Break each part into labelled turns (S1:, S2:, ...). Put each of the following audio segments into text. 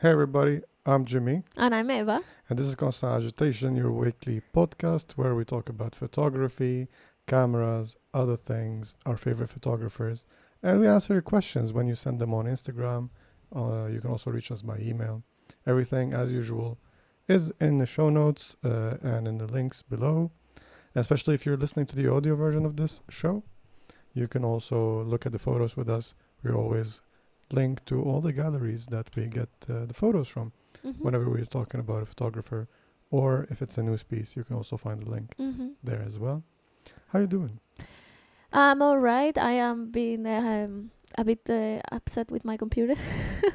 S1: Hey everybody, I'm Jimmy,
S2: And I'm Eva.
S1: and this is Constant Agitation, your weekly podcast where we talk about photography, cameras, other things, our favorite photographers, and we answer your questions when you send them on Instagram. You can also reach us by email. Everything, as usual, is in the show notes and in the links below. Especially if you're listening to the audio version of this show, you can also look at the photos with us. We always link to all the galleries that we get the photos from. Whenever we're talking about a photographer, or if it's a news piece, you can also find the link there as well. How you doing?
S2: I'm all right. I am being a bit upset with my computer.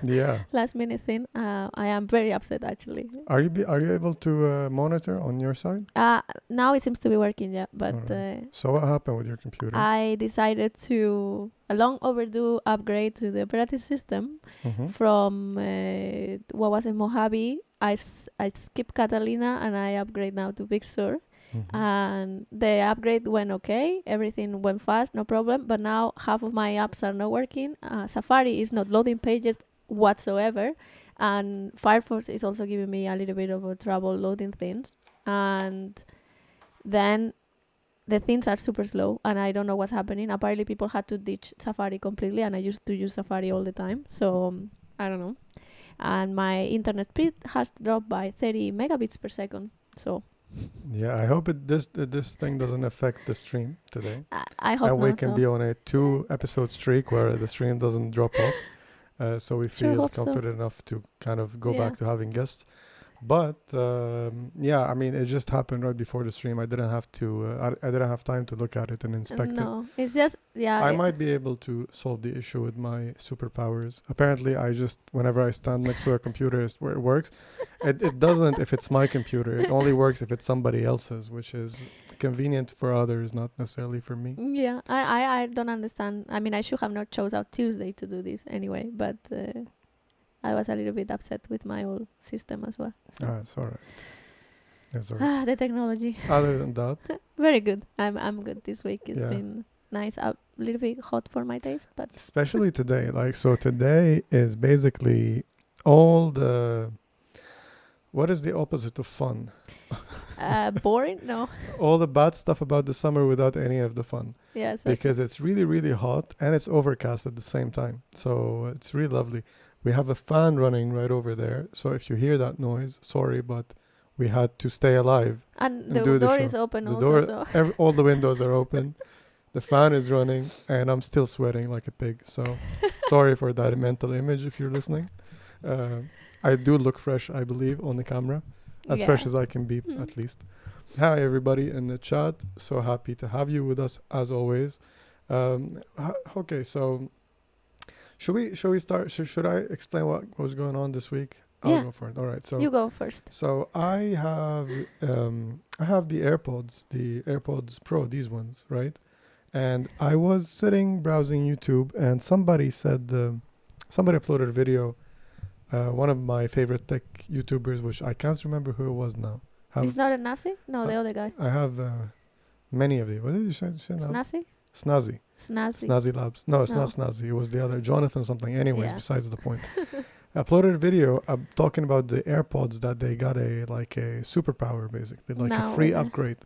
S1: Yeah.
S2: Last minute thing. I am very upset actually.
S1: Are you able to monitor on your side?
S2: Now it seems to be working, yeah. But
S1: Alright. So what happened with your computer?
S2: I decided to a long overdue upgrade to the operating system
S1: Mhm.
S2: from what was it, Mojave. I skipped Catalina and I upgrade now to Big Sur.
S1: Mhm.
S2: And the upgrade went okay. Everything went fast, no problem. But now half of my apps are not working. Safari is not loading pages whatsoever. And Firefox is also giving me a little bit of a trouble loading things. And then the things are super slow and I don't know what's happening. Apparently people had to ditch Safari completely and I used to use Safari all the time. So I don't know. And my internet speed has dropped by 30 megabits per second. So
S1: Yeah, I hope this thing doesn't affect the stream today.
S2: I hope
S1: And
S2: not.
S1: we can be on a 2-episode streak where the stream doesn't drop off. So we
S2: Sure
S1: feel
S2: hope so.
S1: confident enough to kind of go
S2: Yeah.
S1: back to having guests. But yeah, I mean, it just happened right before the stream. I didn't have to. I didn't have time to look at it and inspect it.
S2: No, it's just
S1: I might be able to solve the issue with my superpowers. Apparently, I just whenever I stand next to a computer, is where it works. It doesn't if it's my computer. It only works if it's somebody else's, which is convenient for others, not necessarily for me.
S2: Yeah, I don't understand. I mean, I should have not chose out Tuesday to do this anyway, but I was a little bit upset with my old system as well. So.
S1: It's all right. It's all right.
S2: The technology.
S1: Other than that,
S2: Very good. I'm good this week. It's
S1: Yeah.
S2: been nice. A little bit hot for my taste, but
S1: especially today, so today is basically all the. What is the opposite of fun?
S2: boring. No.
S1: All the bad stuff about the summer without any of the fun.
S2: Yes.
S1: Because it's really, really hot and it's overcast at the same time. So it's really lovely. We have a fan running right over there. So if you hear that noise, sorry, but we had to stay alive.
S2: And
S1: and
S2: the
S1: do the
S2: door
S1: show.
S2: is open
S1: The
S2: also.
S1: door-
S2: So
S1: All the windows are open. The fan is running and I'm still sweating like a pig. So sorry for that mental image if you're listening. I do look fresh, I believe, on the camera. As fresh
S2: Yeah.
S1: as I can be, at least. Hi, everybody in the chat. So happy to have you with us, as always. Okay, so should we start? Should I explain what was going on this week? I'll
S2: Yeah.
S1: go for it. All right. So
S2: you go first.
S1: so I have the AirPods Pro, these ones, right? And I was sitting browsing YouTube, and somebody said somebody uploaded a video. One of my favorite tech YouTubers, which I can't remember who it was now.
S2: It's not a Nazi? No, the
S1: uh,
S2: other guy.
S1: I have many of you. What did you say?
S2: Snazzy?
S1: Snazzy.
S2: Snazzy.
S1: Snazzy Labs. No, it's not
S2: No.
S1: Snazzy. It was the other Jonathan something. Anyways,
S2: Yeah.
S1: besides the point. Uploaded a video talking about the AirPods that they got a superpower, basically, like a
S2: No
S1: free
S2: way.
S1: upgrade.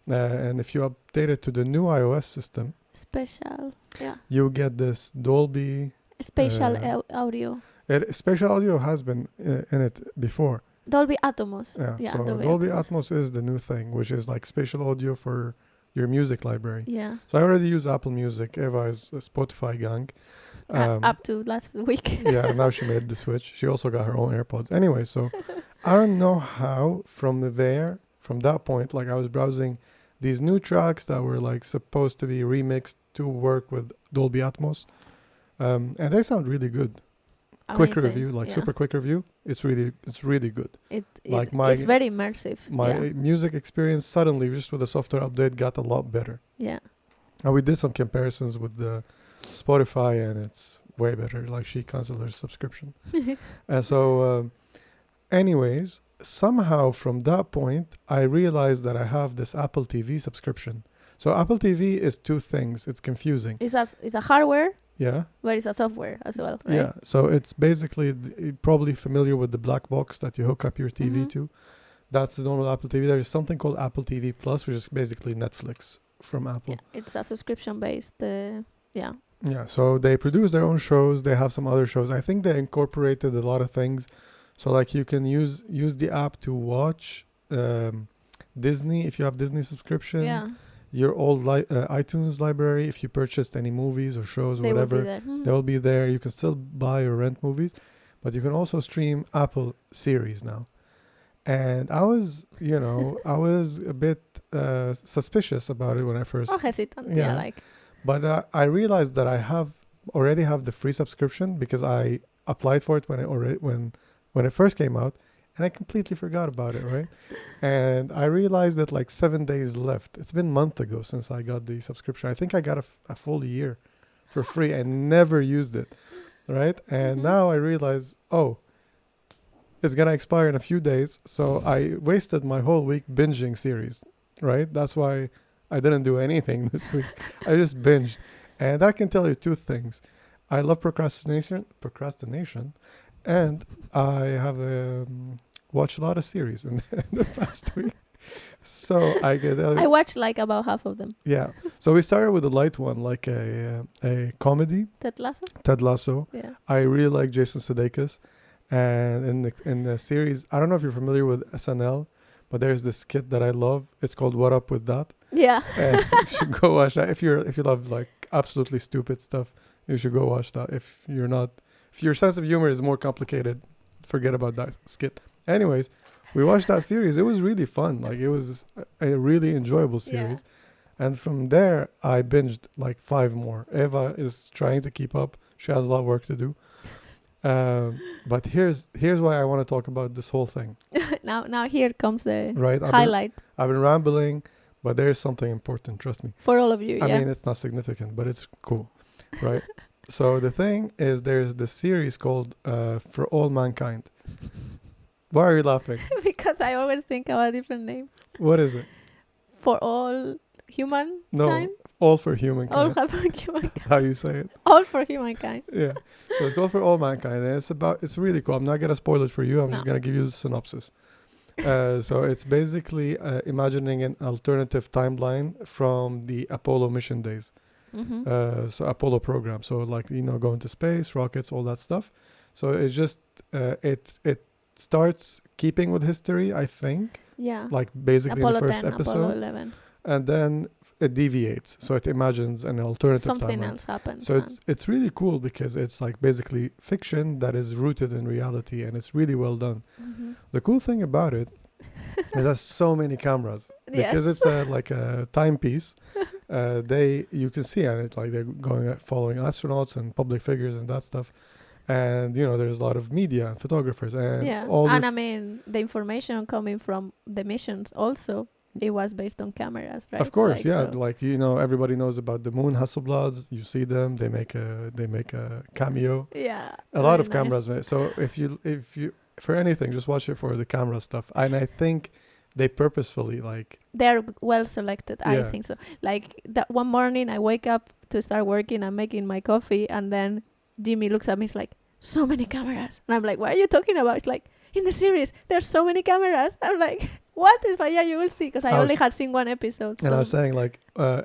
S1: And if you update it to the new iOS system,
S2: Special. Yeah.
S1: you get this Dolby.
S2: Spatial audio.
S1: Spatial audio has been in it before.
S2: Dolby Atmos.
S1: Yeah. So Dolby Atmos is the new thing, which is like spatial audio for your music library.
S2: Yeah.
S1: So I already use Apple Music. Eva is a Spotify gang.
S2: Up to last week.
S1: Yeah, now she made the switch. She also got her own AirPods. Anyway, so I don't know how from that point, like I was browsing these new tracks that were like supposed to be remixed to work with Dolby Atmos. And they sound really good. Quick
S2: Amazing.
S1: review, like
S2: Yeah.
S1: super quick review. It's really good. Like
S2: It's very immersive.
S1: My
S2: Yeah.
S1: music experience suddenly, just with the software update, got a lot better.
S2: Yeah.
S1: And we did some comparisons with the Spotify, and it's way better. Like she canceled her subscription. And so, anyways, somehow from that point, I realized that I have this Apple TV subscription. So Apple TV is two things. It's confusing.
S2: It's a hardware
S1: Yeah.
S2: But it's a software as well, right?
S1: Yeah. So it's basically you're probably familiar with the black box that you hook up your TV
S2: Mhm.
S1: to. That's the normal Apple TV. There's something called Apple TV Plus, which is basically Netflix from Apple.
S2: Yeah, it's a subscription based. Yeah.
S1: Yeah, so they produce their own shows. They have some other shows. I think they incorporated a lot of things. So like you can use the app to watch Disney if you have Disney subscription.
S2: Yeah.
S1: Your old iTunes library if you purchased any movies or shows or
S2: They will be
S1: whatever.
S2: there. Mhm.
S1: They will be there. You can still buy or rent movies, but you can also stream Apple series now. And I was a bit suspicious about it when I first.
S2: Or hesitant.
S1: Yeah.
S2: Yeah. Like.
S1: But I realized that I already have the free subscription because I applied for it when it first came out, and I completely forgot about it, right? And I realized that like 7 days left. It's been a month ago since I got the subscription. I think I got a full year for free. I never used it, right? And
S2: Mhm.
S1: now I realize, oh, it's gonna expire in a few days. So I wasted my whole week binging series, right? That's why I didn't do anything this week. I just binged. And I can tell you two things. I love procrastination, and I have watched a lot of series in the past week. So I get
S2: I watched like about half of them.
S1: yeah. So we started with a light one, like a comedy,
S2: Ted Lasso.
S1: Ted Lasso.
S2: Yeah.
S1: I really like Jason Sudeikis, and in the series, I don't know if you're familiar with SNL, but there's this skit that I love. It's called "What Up with That."
S2: Yeah.
S1: And you should go watch that. If you love like absolutely stupid stuff, you should go watch that. If your sense of humor is more complicated, forget about that skit. Anyways, we watched that series. It was really fun. Like it was a really enjoyable series. And from there, I binged like 5 more. Eva is trying to keep up. She has a lot of work to do. But here's why I want to talk about this whole thing.
S2: Now here comes the
S1: Right?
S2: highlight
S1: I've been rambling, but there is something important. Trust me.
S2: for all of you.
S1: I
S2: Yeah.
S1: mean, it's not significant, but it's cool, right? So the thing is, there's this series called For All Mankind. Why are you laughing?
S2: Because I always think of a different name.
S1: What is it?
S2: For all humankind.
S1: No, All for Humankind.
S2: All humankind.
S1: That's how you say it.
S2: All for humankind.
S1: Yeah. So it's called For All Mankind, and it's really cool. I'm not gonna spoil it for you. I'm
S2: No.
S1: just gonna give you the synopsis. So it's basically imagining an alternative timeline from the Apollo mission days.
S2: Mm-hmm.
S1: So Apollo program. So like going to space, rockets, all that stuff. So it's just it starts keeping with history, I think.
S2: Yeah.
S1: Like basically
S2: Apollo
S1: in the first
S2: 10,
S1: episode,
S2: Apollo 11.
S1: and then it deviates. So it imagines an alternative
S2: Something
S1: timeline.
S2: else happens.
S1: So it's really cool because it's like basically fiction that is rooted in reality, and it's really well done.
S2: Mm-hmm.
S1: The cool thing about it is there's so many cameras because
S2: Yes.
S1: it's like a timepiece. You can see and it's like they're going following astronauts and public figures and that stuff, and there's a lot of media and photographers and
S2: Yeah.
S1: all
S2: And
S1: this.
S2: I mean, the information coming from the missions also, it was based on cameras, right?
S1: Of course,
S2: Like,
S1: yeah.
S2: so-
S1: Like everybody knows about the Moon Hasselblads. You see them; they make a cameo.
S2: Yeah.
S1: A lot
S2: very
S1: of
S2: nice.
S1: cameras. So if you for anything, just watch it for the camera stuff. And I think they purposefully like.
S2: They're well selected, I
S1: Yeah.
S2: think so. Like that one morning I wake up to start working and making my coffee, and then Jimmy looks at me, he's like, so many cameras. And I'm like, what are you talking about? It's like, in the series, there's so many cameras. I'm like, what? It's like, yeah, you will see, because I
S1: I
S2: only
S1: was-
S2: had seen one episode.
S1: And I was
S2: so-
S1: saying like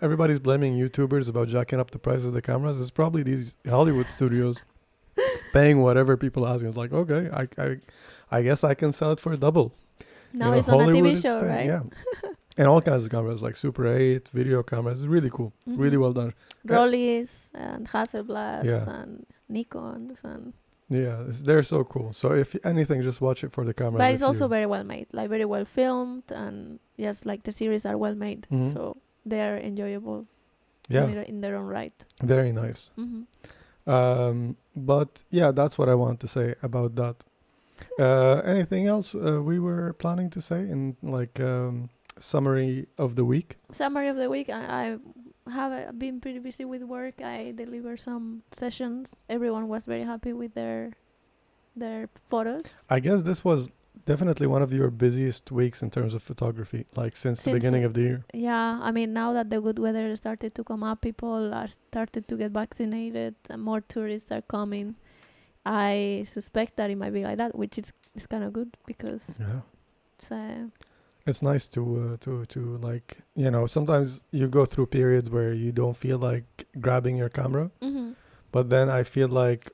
S1: everybody's blaming YouTubers about jacking up the prices of the cameras. It's probably these Hollywood studios paying whatever people ask. It's like, okay, I guess I can sell it for double.
S2: now it's on a
S1: Hollywood
S2: TV
S1: is
S2: show,
S1: paying-
S2: right?
S1: Yeah. And all kinds of cameras like Super 8, video cameras. It's really cool. Really
S2: Mhm.
S1: well done.
S2: Rollies and Hasselblads
S1: Yeah.
S2: and Nikons and
S1: Yeah, they're so cool. So if anything, just watch it for the cameras.
S2: but it's
S1: if
S2: also
S1: you-
S2: very well made, like very well filmed, and yes, like the series are well made,
S1: Mhm.
S2: so they are enjoyable
S1: yeah,
S2: in their own right.
S1: very nice.
S2: Mm-hmm.
S1: But yeah, that's what I want to say about that. Anything else we were planning to say in like summary of the week?
S2: Summary of the week, I have been pretty busy with work. I delivered some sessions. Everyone was very happy with their photos.
S1: I guess this was definitely one of your busiest weeks in terms of photography, like since the
S2: Since
S1: beginning of the year.
S2: Yeah, I mean, now that the good weather started to come up, people are started to get vaccinated, and more tourists are coming. I suspect that it might be like that, which is kind of good because
S1: Yeah.
S2: it's,
S1: It's nice to like, sometimes you go through periods where you don't feel like grabbing your camera, but then I feel like,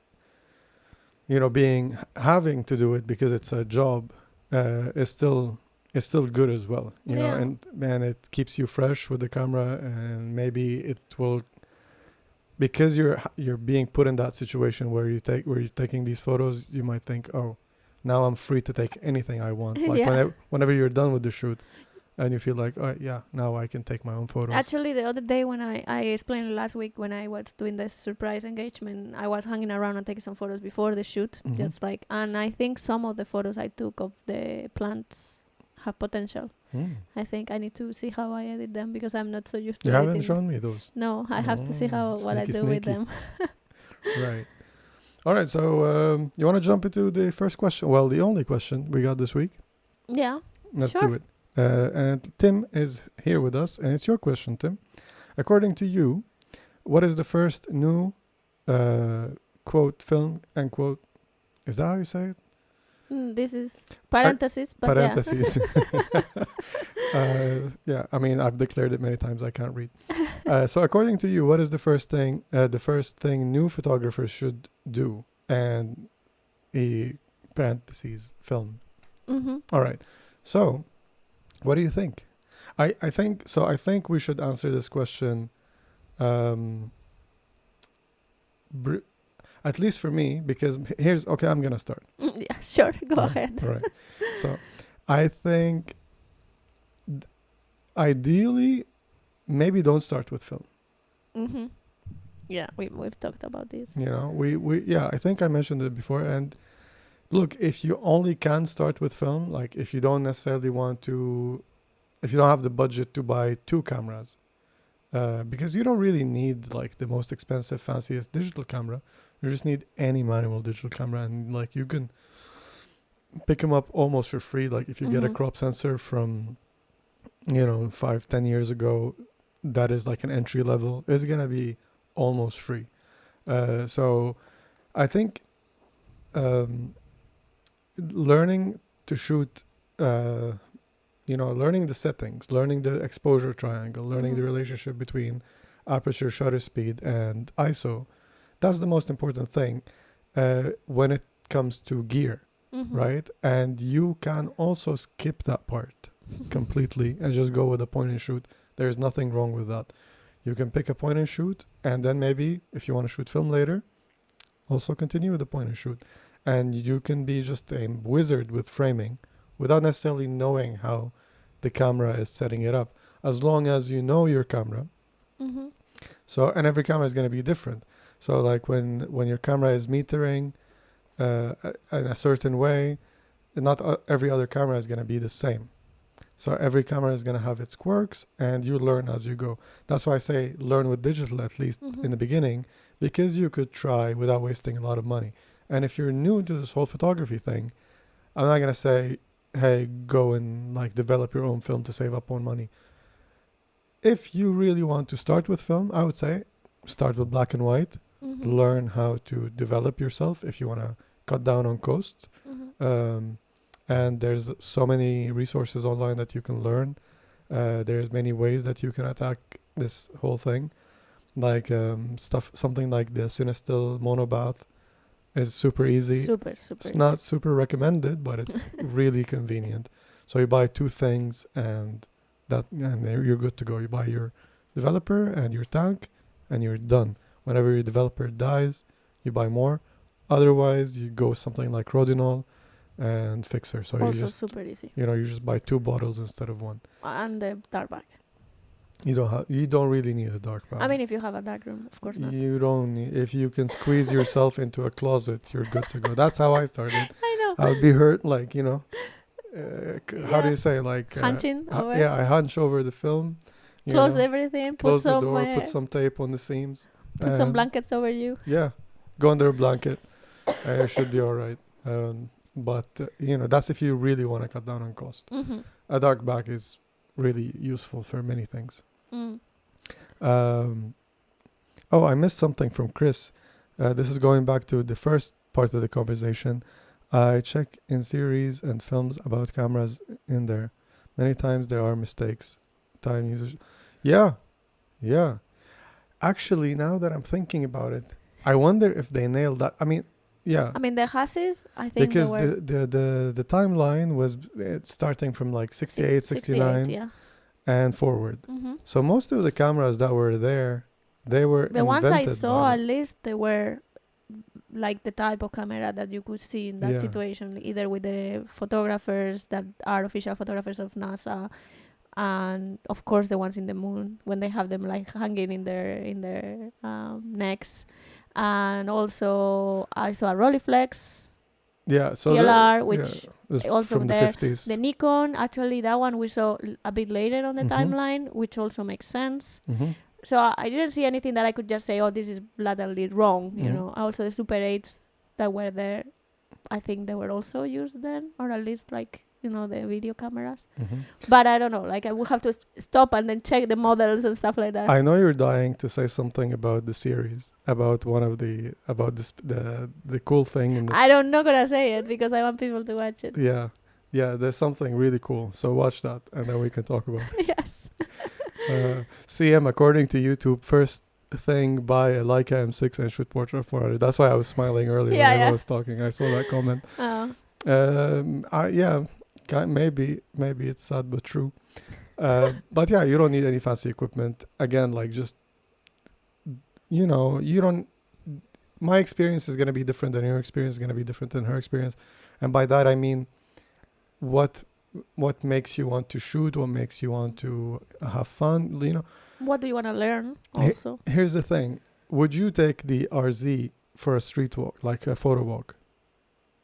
S1: having to do it because it's a job, is still good as well,
S2: Yeah.
S1: and it keeps you fresh with the camera, and maybe it will, because you're being put in that situation where you're taking these photos, you might think, oh, now I'm free to take anything I want. Like
S2: Yeah.
S1: whenever you're done with the shoot, and you feel like, oh yeah, now I can take my own photos.
S2: Actually, the other day when I explained last week when I was doing this surprise engagement, I was hanging around and taking some photos before the shoot,
S1: Mhm.
S2: just like, and I think some of the photos I took of the plants have potential. I think I need to see how I edit them because I'm not so used to
S1: You haven't
S2: editing.
S1: shown me those.
S2: No, I have to see what I
S1: Sneaky,
S2: do with
S1: sneaky.
S2: them.
S1: Right. All right. So you want to jump into the first question? Well, the only question we got this week.
S2: Yeah.
S1: Let's
S2: Sure.
S1: do it. And Tim is here with us, and it's your question, Tim. According to you, what is the first new quote film end quote? Is that how you say it?
S2: This is parentheses, but
S1: Parentheses. Yeah, I mean, I've declared it many times. I can't read. So, according to you, what is the first thing new photographers should do? And a parentheses film.
S2: yeah. Mm-hmm.
S1: All right. So, what do you think? I think so. I think we should answer this question. At least for me, because okay. I'm gonna start.
S2: Yeah, sure. Go ahead.
S1: All right. So, I think ideally, maybe don't start with film.
S2: Mm-hmm. Yeah, we've talked about this.
S1: I think I mentioned it before. And look, if you only can start with film, like if you don't necessarily if you don't have the budget to buy two cameras, because you don't really need like the most expensive, fanciest digital camera. You just need any manual digital camera, and like you can pick them up almost for free. Like if you get a crop sensor from, 5-10 years ago, that is like an entry level, it's gonna be almost free. So I think learning to shoot, learning the settings, learning the exposure triangle, learning the relationship between aperture, shutter speed, and ISO. That's the most important thing when it comes to gear, right? And you can also skip that part completely and just go with a point and shoot. There's nothing wrong with that. You can pick a point and shoot, and then maybe if you want to shoot film later, also continue with the point and shoot. And you can be just a wizard with framing without necessarily knowing how the camera is setting it up, as long as you know your camera. So, and every camera is going to be different. So like when your camera is metering in a certain way, not every other camera is going to be the same. So every camera is going to have its quirks, and you learn as you go. That's why I say learn with digital, at least in the beginning, because you could try without wasting a lot of money. And if you're new to this whole photography thing, I'm not going to say, hey, go and like develop your own film to save up on money. If you really want to start with film, I would say start with black and white. Learn how to develop yourself if you want to cut down on cost. And there's so many resources online that you can learn. There's many ways that you can attack this whole thing. Like something like the Cinestill monobath is super easy.
S2: Super
S1: It's
S2: easy.
S1: not super recommended, but it's really convenient. So you buy two things, and you're good to go. You buy your developer and your tank, and you're done. Whenever your developer dies, you buy more. Otherwise, you go something like Rodinol and Fixer. So
S2: Also
S1: you just
S2: super easy.
S1: you just buy two bottles instead of one.
S2: And the dark bag.
S1: You don't really need a dark bag.
S2: I mean, if you have a dark room, of course not.
S1: You don't need, if you can squeeze yourself into a closet, you're good to go. That's how I started.
S2: I know.
S1: I would be hurt, like, how do you say, like
S2: Hunching over.
S1: yeah, I hunch over the film.
S2: Close everything.
S1: Close
S2: put
S1: the
S2: some
S1: door, put some tape on the seams.
S2: blankets over you.
S1: Yeah, go under a blanket. It should be all right. But that's if you really want to cut down on cost.
S2: Mm-hmm.
S1: A dark back is really useful for many things.
S2: Mm.
S1: Oh, I missed something from Chris. This is going back to the first part of the conversation. I check in series and films about cameras in there. Many times there are mistakes. Time usage. Yeah. Actually, now that I'm thinking about it, I wonder if they nailed that. I mean, yeah.
S2: I mean, the Hasses, I think
S1: Because
S2: they were
S1: the timeline was starting from like 68, 69
S2: yeah.
S1: and forward.
S2: Mm-hmm.
S1: So most of the cameras that were there, they were
S2: The ones I
S1: invented
S2: saw,
S1: by
S2: at least, they were like the type of camera that you could see in that
S1: Yeah.
S2: situation, either with the photographers that are official photographers of NASA, and of course the ones in the moon when they have them like hanging in their necks. And also I saw a Rolleiflex
S1: Yeah, so
S2: TLR, which
S1: was
S2: also
S1: from the
S2: there.
S1: 50s.
S2: The Nikon, actually that one we saw a bit later on the
S1: Mhm.
S2: timeline, which also makes sense.
S1: Mm-hmm.
S2: So I didn't see anything that I could just say, oh, this is blatantly wrong, you
S1: Mhm.
S2: know. Also the Super 8s that were there, I think they were also used then, or at least like, you know, the video cameras.
S1: Mm-hmm.
S2: But I don't know, like I would have to stop and then check the models and stuff like that.
S1: I know you're dying to say something about the series, about the cool thing in this.
S2: I'm not gonna say it because I want people to watch it.
S1: Yeah, there's something really cool. So watch that, and then we can talk about it.
S2: Yes.
S1: CM, according to YouTube, first thing buy a Leica M6-inch with portrait 400. That's why I was smiling earlier
S2: Yeah,
S1: when
S2: yeah.
S1: I was talking. I saw that comment.
S2: Oh.
S1: Maybe it's sad but true. But yeah, you don't need any fancy equipment. Again, like just you don't. My experience is gonna be different than your experience is gonna be different than her experience, and by that I mean, what makes you want to shoot? What makes you want to have fun?
S2: What do you want to learn also?
S1: Here's the thing: would you take the RZ for a street walk, like a photo walk?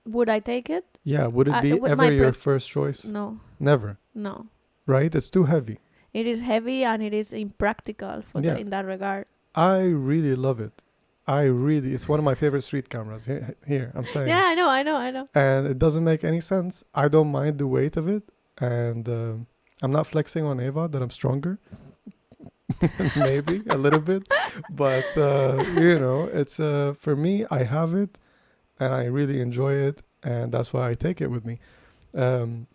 S2: Would I take it?
S1: Yeah, would it be
S2: with
S1: ever
S2: my
S1: your first choice?
S2: No.
S1: Never.
S2: No.
S1: Right? It's too heavy.
S2: It is heavy and it is impractical
S1: Yeah.
S2: in that regard.
S1: I really love it. It's one of my favorite street cameras. Here, I'm saying.
S2: Yeah, I know.
S1: And it doesn't make any sense. I don't mind the weight of it. And I'm not flexing on Eva that I'm stronger. Maybe a little bit. But, it's for me, I have it. And I really enjoy it. And that's why I take it with me. And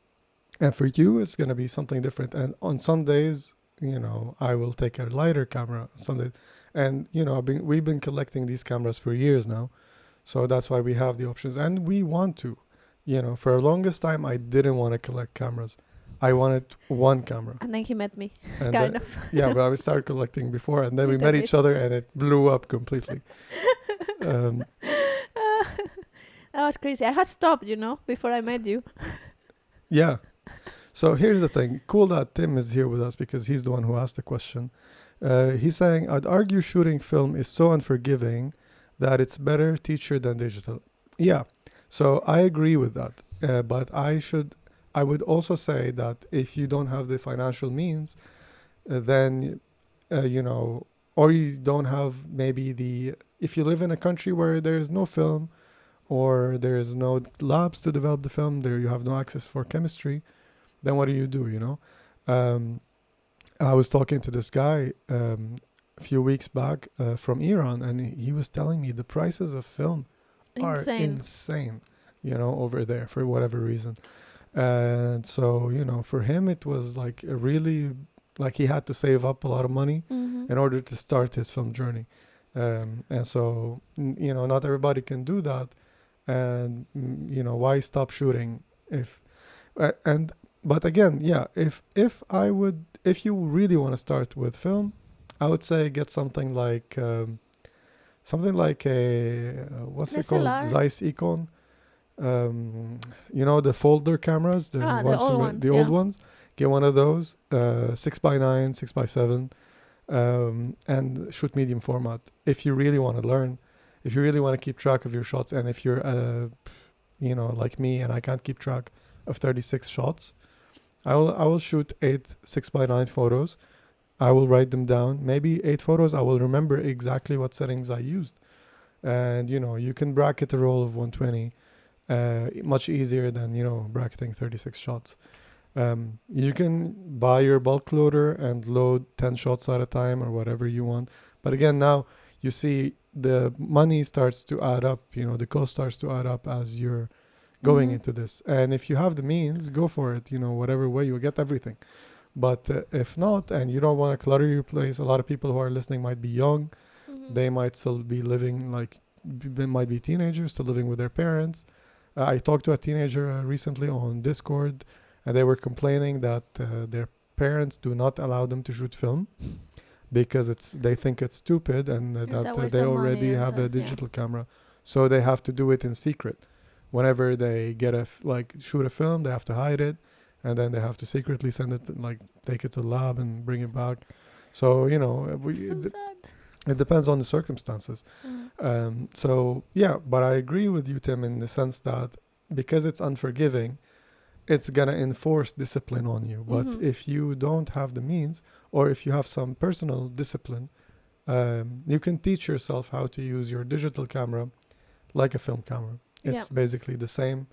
S1: for you, it's going to be something different. And on some days, I will take a lighter camera. Some days. And, we've been collecting these cameras for years now. So that's why we have the options. And we want to. For the longest time, I didn't want to collect cameras. I wanted one camera.
S2: And then he met me,
S1: And
S2: kind of.
S1: Yeah, but I started collecting before. And then we
S2: Little
S1: met
S2: bit.
S1: each other and it blew up completely.
S2: That was crazy. I had stopped, before I met you.
S1: Yeah. So here's the thing. Cool that Tim is here with us because he's the one who asked the question. He's saying, I'd argue shooting film is so unforgiving that it's better teacher than digital. Yeah. So I agree with that. But I would also say that if you don't have the financial means, then, or you don't have maybe if you live in a country where there is no film or there is no labs to develop the film, there you have no access for chemistry, then what do you do, I was talking to this guy a few weeks back from Iran, and he was telling me the prices of film are insane, over there for whatever reason. And so, for him, it was like a really, like he had to save up a lot of money in order to start his film journey. And so, not everybody can do that. And, why stop shooting but again, yeah, if you really want to start with film, I would say get something like a what's it called?
S2: SLR?
S1: Zeiss Econ. The folder cameras, the old ones. Get one of those, 6x9, 6x7, and shoot medium format. If you really want to learn, if you really want to keep track of your shots, and if you're, like me, and I can't keep track of 36 shots, I will shoot 8 6x9 photos. I will write them down. Maybe 8 photos. I will remember exactly what settings I used. And, you can bracket a roll of 120. much easier than, bracketing 36 shots. You can buy your bulk loader and load 10 shots at a time or whatever you want. But again, now you see the money starts to add up, the cost starts to add up as you're going into this. And if you have the means, go for it, whatever way you'll get everything. But if not, and you don't want to clutter your place, a lot of people who are listening might be young. They might still be living, might be teenagers, still living with their parents. I talked to a teenager recently on Discord, and they were complaining that their parents do not allow them to shoot film because they think it's stupid, and that they already have a digital camera. So they have to do it in secret. Whenever they get shoot a film, they have to hide it, and then they have to secretly send it, take it to the lab and bring it back. So,
S2: sad.
S1: It depends on the circumstances. But I agree with you, Tim, in the sense that because it's unforgiving, it's going to enforce discipline on you. But if you don't have the means, or if you have some personal discipline, you can teach yourself how to use your digital camera like a film camera. It's basically the same,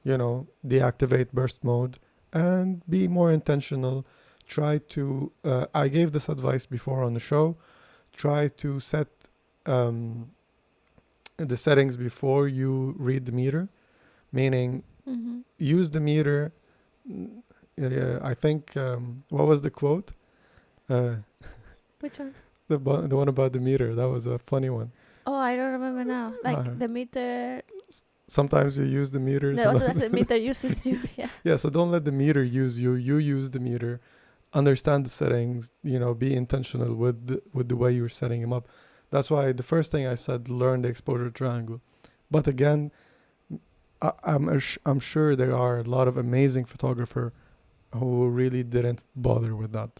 S1: deactivate burst mode and be more intentional. Try to, I gave this advice before on the show, try to set the settings before you read the meter, meaning use the meter. I think, what was the quote?
S2: Which one?
S1: The one about the meter. That was a funny one.
S2: Oh, I don't remember now. The meter.
S1: Sometimes you use the meter.
S2: The meter uses you.
S1: Yeah. So don't let the meter use you. You use the meter. Understand the settings. Be intentional with the way you're setting them up. That's why the first thing I said, learn the exposure triangle. But again, I'm sure there are a lot of amazing photographers who really didn't bother with that.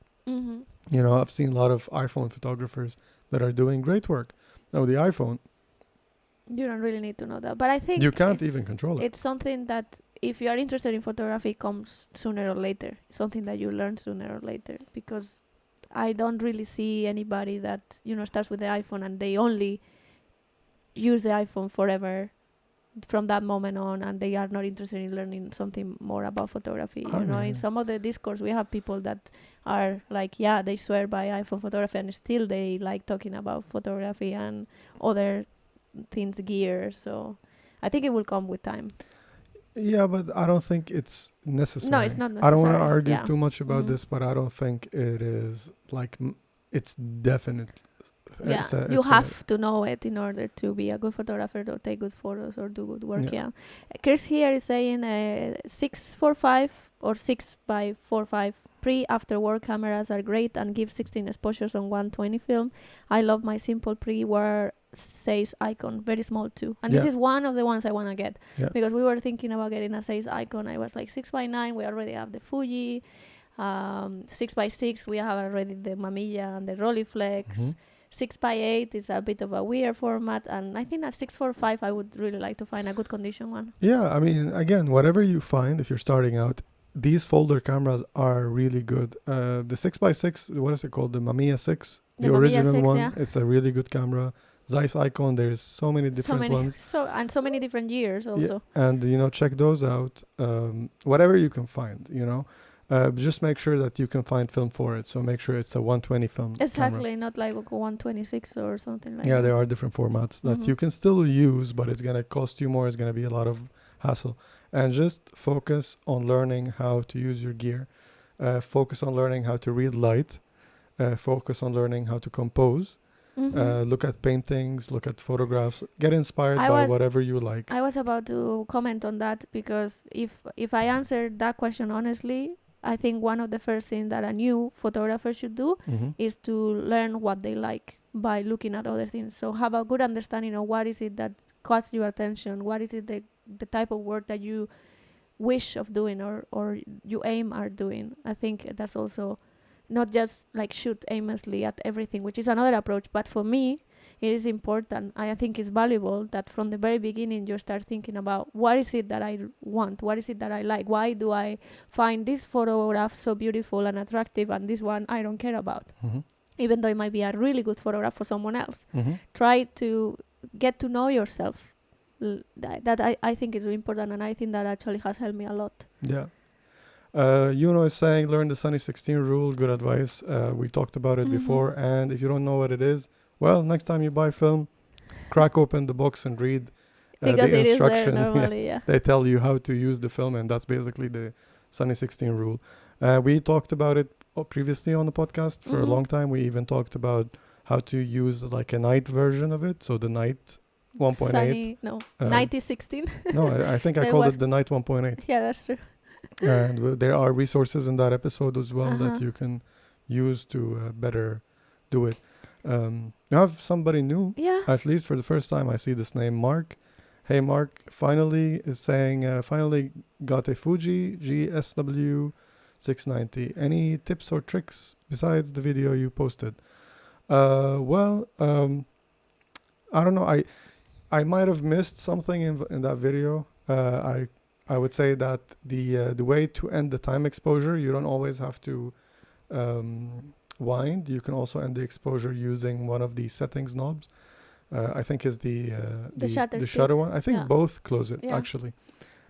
S1: I've seen a lot of iPhone photographers that are doing great work. Now the iPhone,
S2: you don't really need to know that, but I think
S1: you can't even control it.
S2: It's something that if you are interested in photography, comes sooner or later. It's something that you learn sooner or later, because I don't really see anybody that starts with the iPhone and they only use the iPhone forever from that moment on, and they are not interested in learning something more about photography. In some of the discourse we have people that are like, they swear by iPhone photography, and still they like talking about photography and other things, gear. So I think it will come with time.
S1: Yeah, but I don't think it's necessary.
S2: No, it's not necessary.
S1: I don't want to argue too much about this, but I don't think it is it's definite.
S2: You have to know it in order to be a good photographer, or take good photos, or do good work. Chris here is saying 645 or 6x45 pre-after work cameras are great and give 16 exposures on 120 film. I love my simple pre-war size icon, very small too. And this is one of the ones I want to get, because we were thinking about getting a size icon. I was like 6x9. We already have the Fuji. 6x6. We have already the Mamiya and the Rolleiflex. 6x8 is a bit of a weird format, and I think at 645 I would really like to find a good condition one.
S1: Yeah, I mean, again, whatever you find, if you're starting out, these folder cameras are really good. The 6x6, what is it called? The Mamiya 6, the original 6, one. It's a really good camera. Zeiss Icon, there's so many different ones.
S2: So many different years also.
S1: Yeah, and, check those out. Whatever you can find, just make sure that you can find film for it. So make sure it's a 120 film
S2: Exactly,
S1: camera.
S2: Not like a 126 or something like that.
S1: Yeah, there are different formats that you can still use, but it's going to cost you more. It's going to be a lot of hassle. And just focus on learning how to use your gear. Focus on learning how to read light. Focus on learning how to compose. Look at paintings, look at photographs. Get inspired by whatever you like.
S2: I was about to comment on that, because if I answered that question honestly, I think one of the first things that a new photographer should do is to learn what they like by looking at other things. So have a good understanding of what is it that caught your attention, what is it the type of work that you wish of doing or you aim at doing. I think that's also not just like shoot aimlessly at everything, which is another approach. But for me, it is important. I think it's valuable that from the very beginning you start thinking about what is it that I want, what is it that I like, why do I find this photograph so beautiful and attractive and this one I don't care about, even though it might be a really good photograph for someone else. Try to get to know yourself, I think is really important, and I think that actually has helped me a lot.
S1: Yeah. Yuno is saying, learn the Sunny 16 rule. Good advice. We talked about it before. And if you don't know what it is, well, next time you buy film, crack open the box and read
S2: Because
S1: the
S2: it is there
S1: instruction.
S2: normally, yeah.
S1: They tell you how to use the film, and that's basically the Sunny 16 rule. We talked about it previously on the podcast for a long time. We even talked about how to use like a night version of it. So the night 1.8.
S2: Sunny, no, 9016.
S1: No, I think I called it the night 1.8.
S2: Yeah, that's true.
S1: And there are resources in that episode as well that you can use to better do it. You have somebody new.
S2: Yeah.
S1: At least for the first time, I see this name, Mark. Hey, Mark, finally is saying, finally got a Fuji GSW 690. Any tips or tricks besides the video you posted? Well, I don't know. I might have missed something in that video. I would say that the way to end the time exposure, you don't always have to wind. You can also end the exposure using one of the settings knobs. I think is the shutter one. I think both close it actually,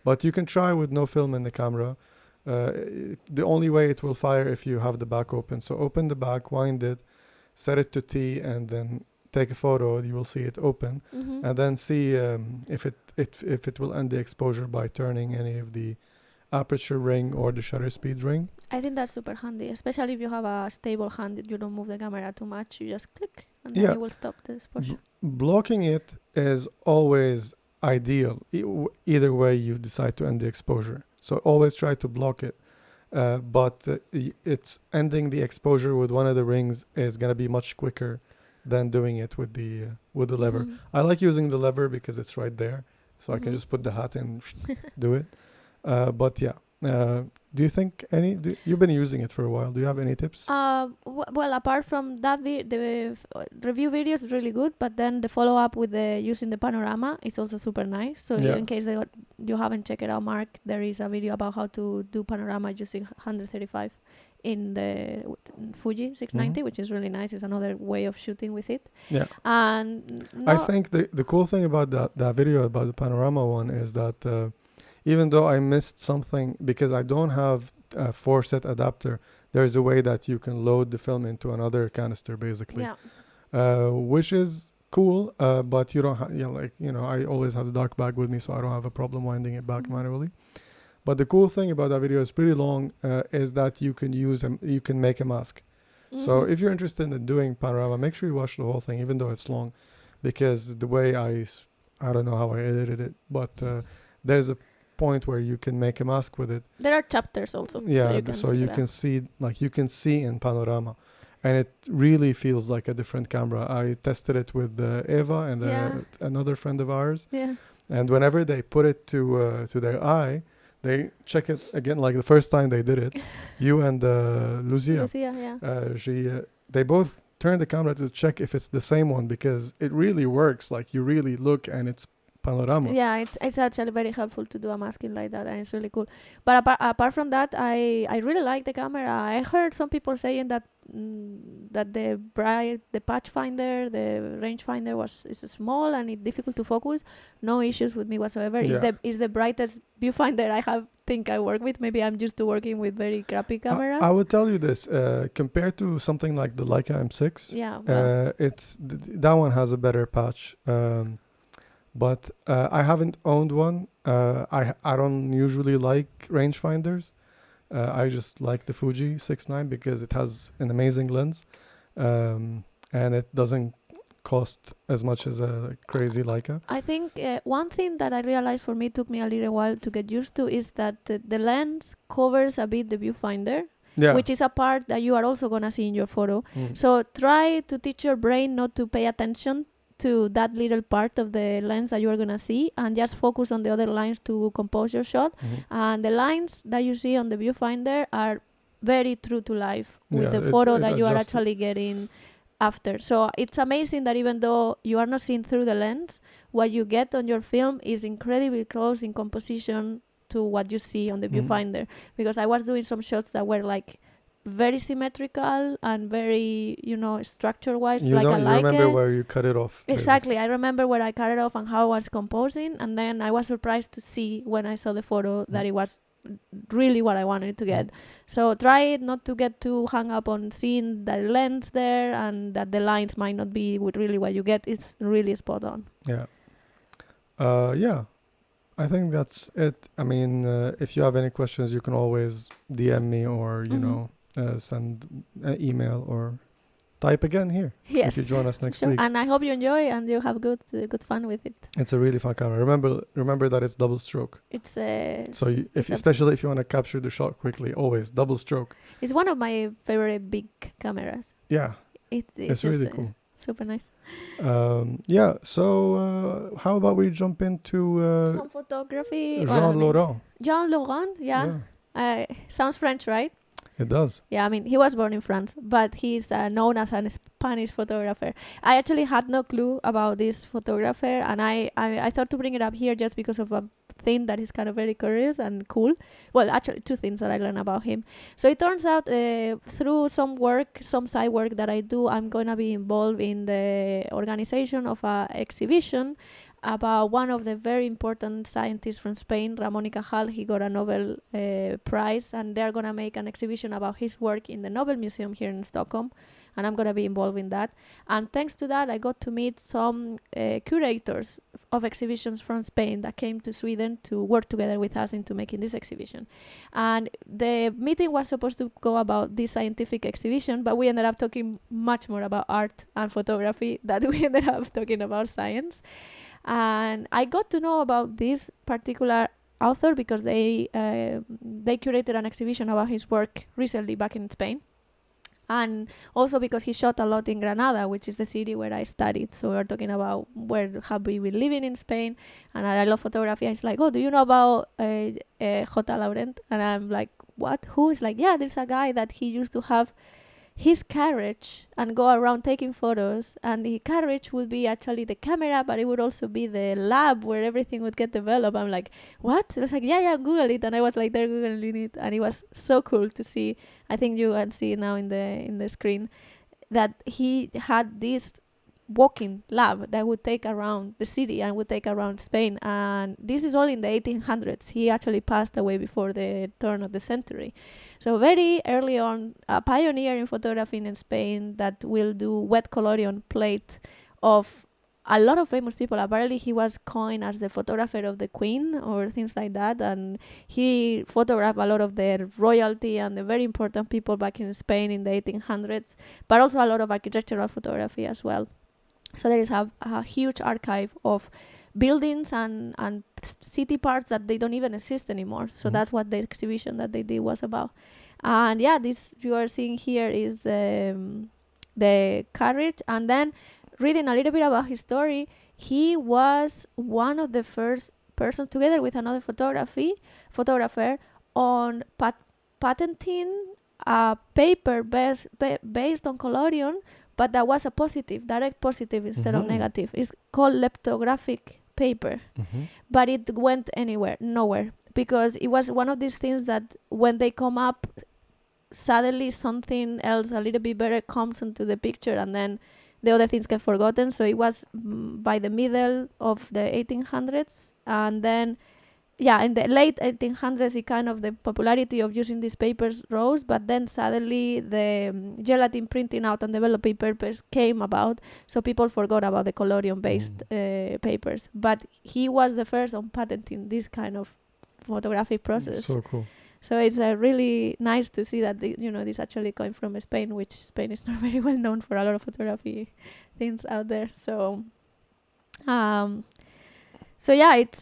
S1: but you can try with no film in the camera. The only way it will fire if you have the back open. So open the back, wind it, set it to T, and then take a photo. You will see it open, and then see if it will end the exposure by turning any of the aperture ring or the shutter speed ring.
S2: I think that's super handy, especially if you have a stable hand that you don't move the camera too much. You just click and then it will stop the exposure.
S1: Blocking it is always ideal, either way you decide to end the exposure. So always try to block it. But it's ending the exposure with one of the rings is going to be much quicker than doing it with the lever. I like using the lever because it's right there. So I can just put the hat in, do it. But yeah, do you think you've been using it for a while? Do you have any tips?
S2: Well, apart from that, the review video is really good, but then the follow up with using the panorama is also super nice. So in case you haven't checked it out, Mark, there is a video about how to do panorama using 135 in the Fuji 690, which is really nice. It's another way of shooting with it. Yeah. And
S1: I think the cool thing about that video about the panorama one is that even though I missed something because I don't have a 4-set adapter, there's a way that you can load the film into another canister basically. Yeah. Which is cool, but you don't I always have the dark bag with me, so I don't have a problem winding it back manually. But the cool thing about that video is pretty long, is that you can make a mask. So if you're interested in doing panorama, make sure you watch the whole thing, even though it's long, because the way I don't know how I edited it, but there's a point where you can make a mask with it.
S2: There are chapters also.
S1: Yeah, so you can see, you can see in panorama, and it really feels like a different camera. I tested it with Eva and another friend of ours. Yeah. And whenever they put it to their eye, they check it again, like the first time they did it. You and Lucia, they both turned the camera to check if it's the same one, because it really works. Like you really look and it's panorama.
S2: Yeah, it's actually very helpful to do a masking like that, and it's really cool. But apart from that, I really like the camera. I heard some people saying that the patch finder, the range finder is small and it's difficult to focus. No issues with me whatsoever. Yeah. It's the brightest viewfinder I work with. Maybe I'm used to working with very crappy cameras.
S1: I would tell you this, compared to something like the Leica M6, it's that one has a better patch. But I haven't owned one. I don't usually like rangefinders. I just like the Fuji 6.9 because it has an amazing lens, and it doesn't cost as much as a crazy Leica.
S2: I think one thing that I realized for me took me a little while to get used to is that the lens covers a bit the viewfinder. Yeah. Which is a part that you are also going to see in your photo. So try to teach your brain not to pay attention to that little part of the lens that you are going to see, and just focus on the other lines to compose your shot. And the lines that you see on the viewfinder are very true to life with the photo that you are actually getting after. So it's amazing that even though you are not seeing through the lens, what you get on your film is incredibly close in composition to what you see on the viewfinder. Because I was doing some shots that were like very symmetrical and very, structure-wise,
S1: You
S2: like I
S1: don't. You
S2: like
S1: remember
S2: it.
S1: where you cut it off.
S2: Exactly. I remember where I cut it off and how I was composing, and then I was surprised to see when I saw the photo that it was really what I wanted to get. So try it not to get too hung up on seeing the lens there and that the lines might not be with really what you get. It's really spot on.
S1: Yeah. Yeah. I think that's it. I mean, if you have any questions, you can always DM me or, send an email or type again here.
S2: Yes.
S1: If you join us next
S2: Sure.
S1: week.
S2: And I hope you enjoy and you have good fun with it.
S1: It's a really fun camera. Remember that it's double stroke.
S2: It's
S1: So especially if you want to capture the shot quickly, always double stroke.
S2: It's one of my favorite big cameras.
S1: Yeah.
S2: It's
S1: really cool.
S2: Super nice.
S1: Yeah. So how about we jump into
S2: some photography?
S1: Jean Laurent.
S2: Jean Laurent, yeah. Sounds French, right?
S1: It does.
S2: Yeah, I mean, he was born in France, but he's known as a Spanish photographer. I actually had no clue about this photographer, and I thought to bring it up here just because of a thing that is kind of very curious and cool. Well, actually, two things that I learned about him. So it turns out through some side work that I do, I'm going to be involved in the organization of an exhibition about one of the very important scientists from Spain, Ramon y Cajal. He got a Nobel Prize, and they're going to make an exhibition about his work in the Nobel Museum here in Stockholm, and I'm going to be involved in that. And thanks to that, I got to meet some curators of exhibitions from Spain that came to Sweden to work together with us into making this exhibition. And the meeting was supposed to go about this scientific exhibition, but we ended up talking much more about art and photography than we ended up talking about science. And I got to know about this particular author because they curated an exhibition about his work recently back in Spain, and also because he shot a lot in Granada, which is the city where I studied. So we're talking about where have we been living in Spain, and I love photography. And it's like, oh, do you know about J. Laurent? And I'm like, what? Who? Is like, yeah, there's a guy that he used to have his carriage and go around taking photos, and the carriage would be actually the camera, but it would also be the lab where everything would get developed. I'm like, what? It was like, yeah, Google it. And I was like there Googling it, and it was so cool to see. I think you can see it now in the screen that he had this walking lab that would take around the city and would take around Spain. And this is all in the 1800s. He actually passed away before the turn of the century. So very early on, a pioneer in photography in Spain that will do wet collodion plate of a lot of famous people. Apparently he was coined as the photographer of the Queen or things like that, and he photographed a lot of the royalty and the very important people back in Spain in the 1800s, but also a lot of architectural photography as well. So there is a huge archive of buildings and city parts that they don't even exist anymore. So that's what the exhibition that they did was about. And yeah, this you are seeing here is the carriage. And then reading a little bit about his story, he was one of the first persons, together with another photographer, on patenting a paper based on collodion, but that was a direct positive instead of negative. It's called leptographic paper, but it went nowhere, because it was one of these things that when they come up, suddenly something else a little bit better comes into the picture, and then the other things get forgotten. So it was by the middle of the 1800s, and then in the late 1800s, it kind of the popularity of using these papers rose, but then suddenly the gelatin printing out and developing papers came about, so people forgot about the collodion-based papers. But he was the first on patenting this kind of photographic process.
S1: So cool.
S2: So it's really nice to see that this actually came from Spain, which Spain is not very well known for a lot of photography things out there. So, it's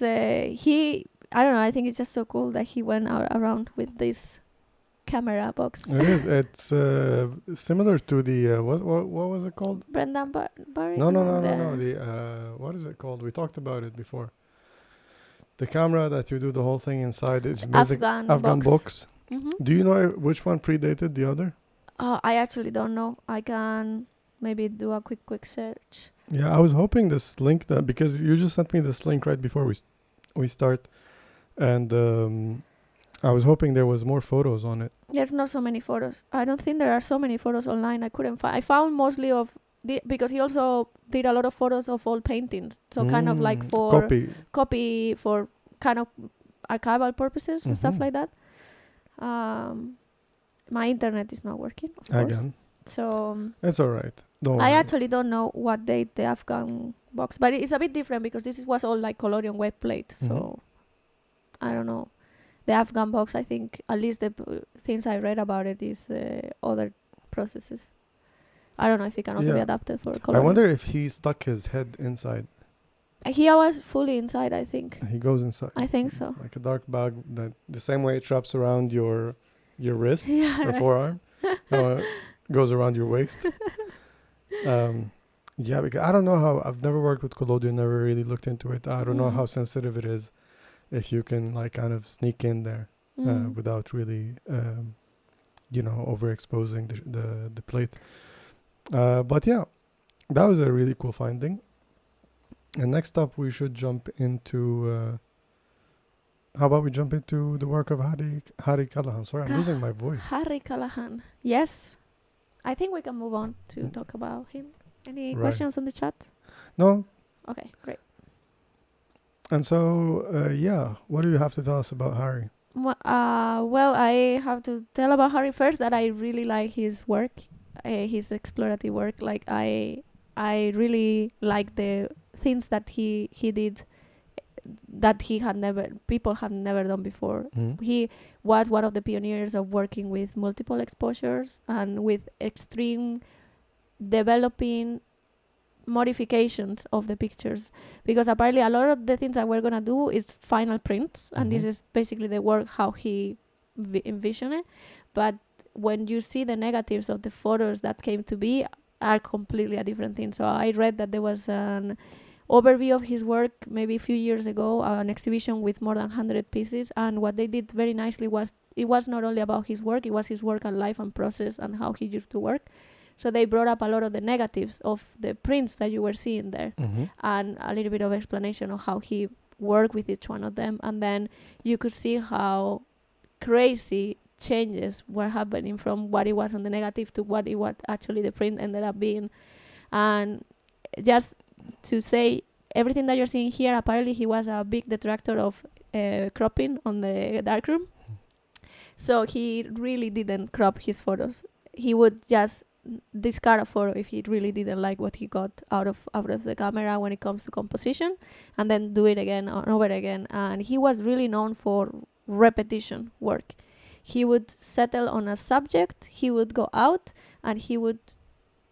S2: he. I don't know. I think it's just so cool that he went around with this camera box.
S1: It is. It's similar to the what was it called?
S2: Brendan Barry.
S1: No. The what is it called? We talked about it before. The camera that you do the whole thing inside. It's
S2: Afghan
S1: box.
S2: Mm-hmm.
S1: Do you know which one predated the other?
S2: I actually don't know. I can maybe do a quick search.
S1: Yeah, I was hoping this link because you just sent me this link right before we start. And I was hoping there was more photos on it.
S2: There's not so many photos. I don't think there are so many photos online. I couldn't find. I found mostly of because he also did a lot of photos of old paintings. So kind of like for copy for kind of archival purposes and stuff like that. My internet is not working, of course.
S1: Again.
S2: So
S1: it's all right.
S2: I actually don't know what date the Afghan box, but it's a bit different because this was all like collodion web plate. So I don't know. The Afghan box, I think, at least the things I read about it is other processes. I don't know if it can also be adapted for collodion.
S1: I wonder if he stuck his head inside.
S2: He was fully inside, I think.
S1: He goes inside.
S2: I think so.
S1: Like a dark bag, that the same way it wraps around your wrist or forearm, goes around your waist. Because I don't know how. I've never worked with collodion, never really looked into it. I don't know how sensitive it is. If you can like kind of sneak in there without really, overexposing the plate. But yeah, that was a really cool finding. And next up, we should jump into. How about we jump into the work of Harry Callahan? Sorry, I'm losing my voice.
S2: Harry Callahan. Yes, I think we can move on to talk about him. Any questions on the chat?
S1: No.
S2: Okay, great.
S1: And so, what do you have to tell us about Harry?
S2: Well, I have to tell about Harry first that I really like his work, his explorative work. Like I really like the things that he did that people had never done before. He was one of the pioneers of working with multiple exposures and with extreme developing modifications of the pictures, because apparently a lot of the things that we're gonna do is final prints, and this is basically the work how he envisioned it. But when you see the negatives of the photos that came to be, are completely a different thing. So I read that there was an overview of his work maybe a few years ago, an exhibition with more than 100 pieces, and what they did very nicely was it was not only about his work, it was his work and life and process and how he used to work. So they brought up a lot of the negatives of the prints that you were seeing there, and a little bit of explanation of how he worked with each one of them. And then you could see how crazy changes were happening from what it was on the negative to what it was actually the print ended up being. And just to say, everything that you're seeing here, apparently he was a big detractor of cropping on the darkroom. So he really didn't crop his photos. He would just discard a photo if he really didn't like what he got out of the camera when it comes to composition, and then do it again and over again. And he was really known for repetition work. He would settle on a subject, he would go out, and he would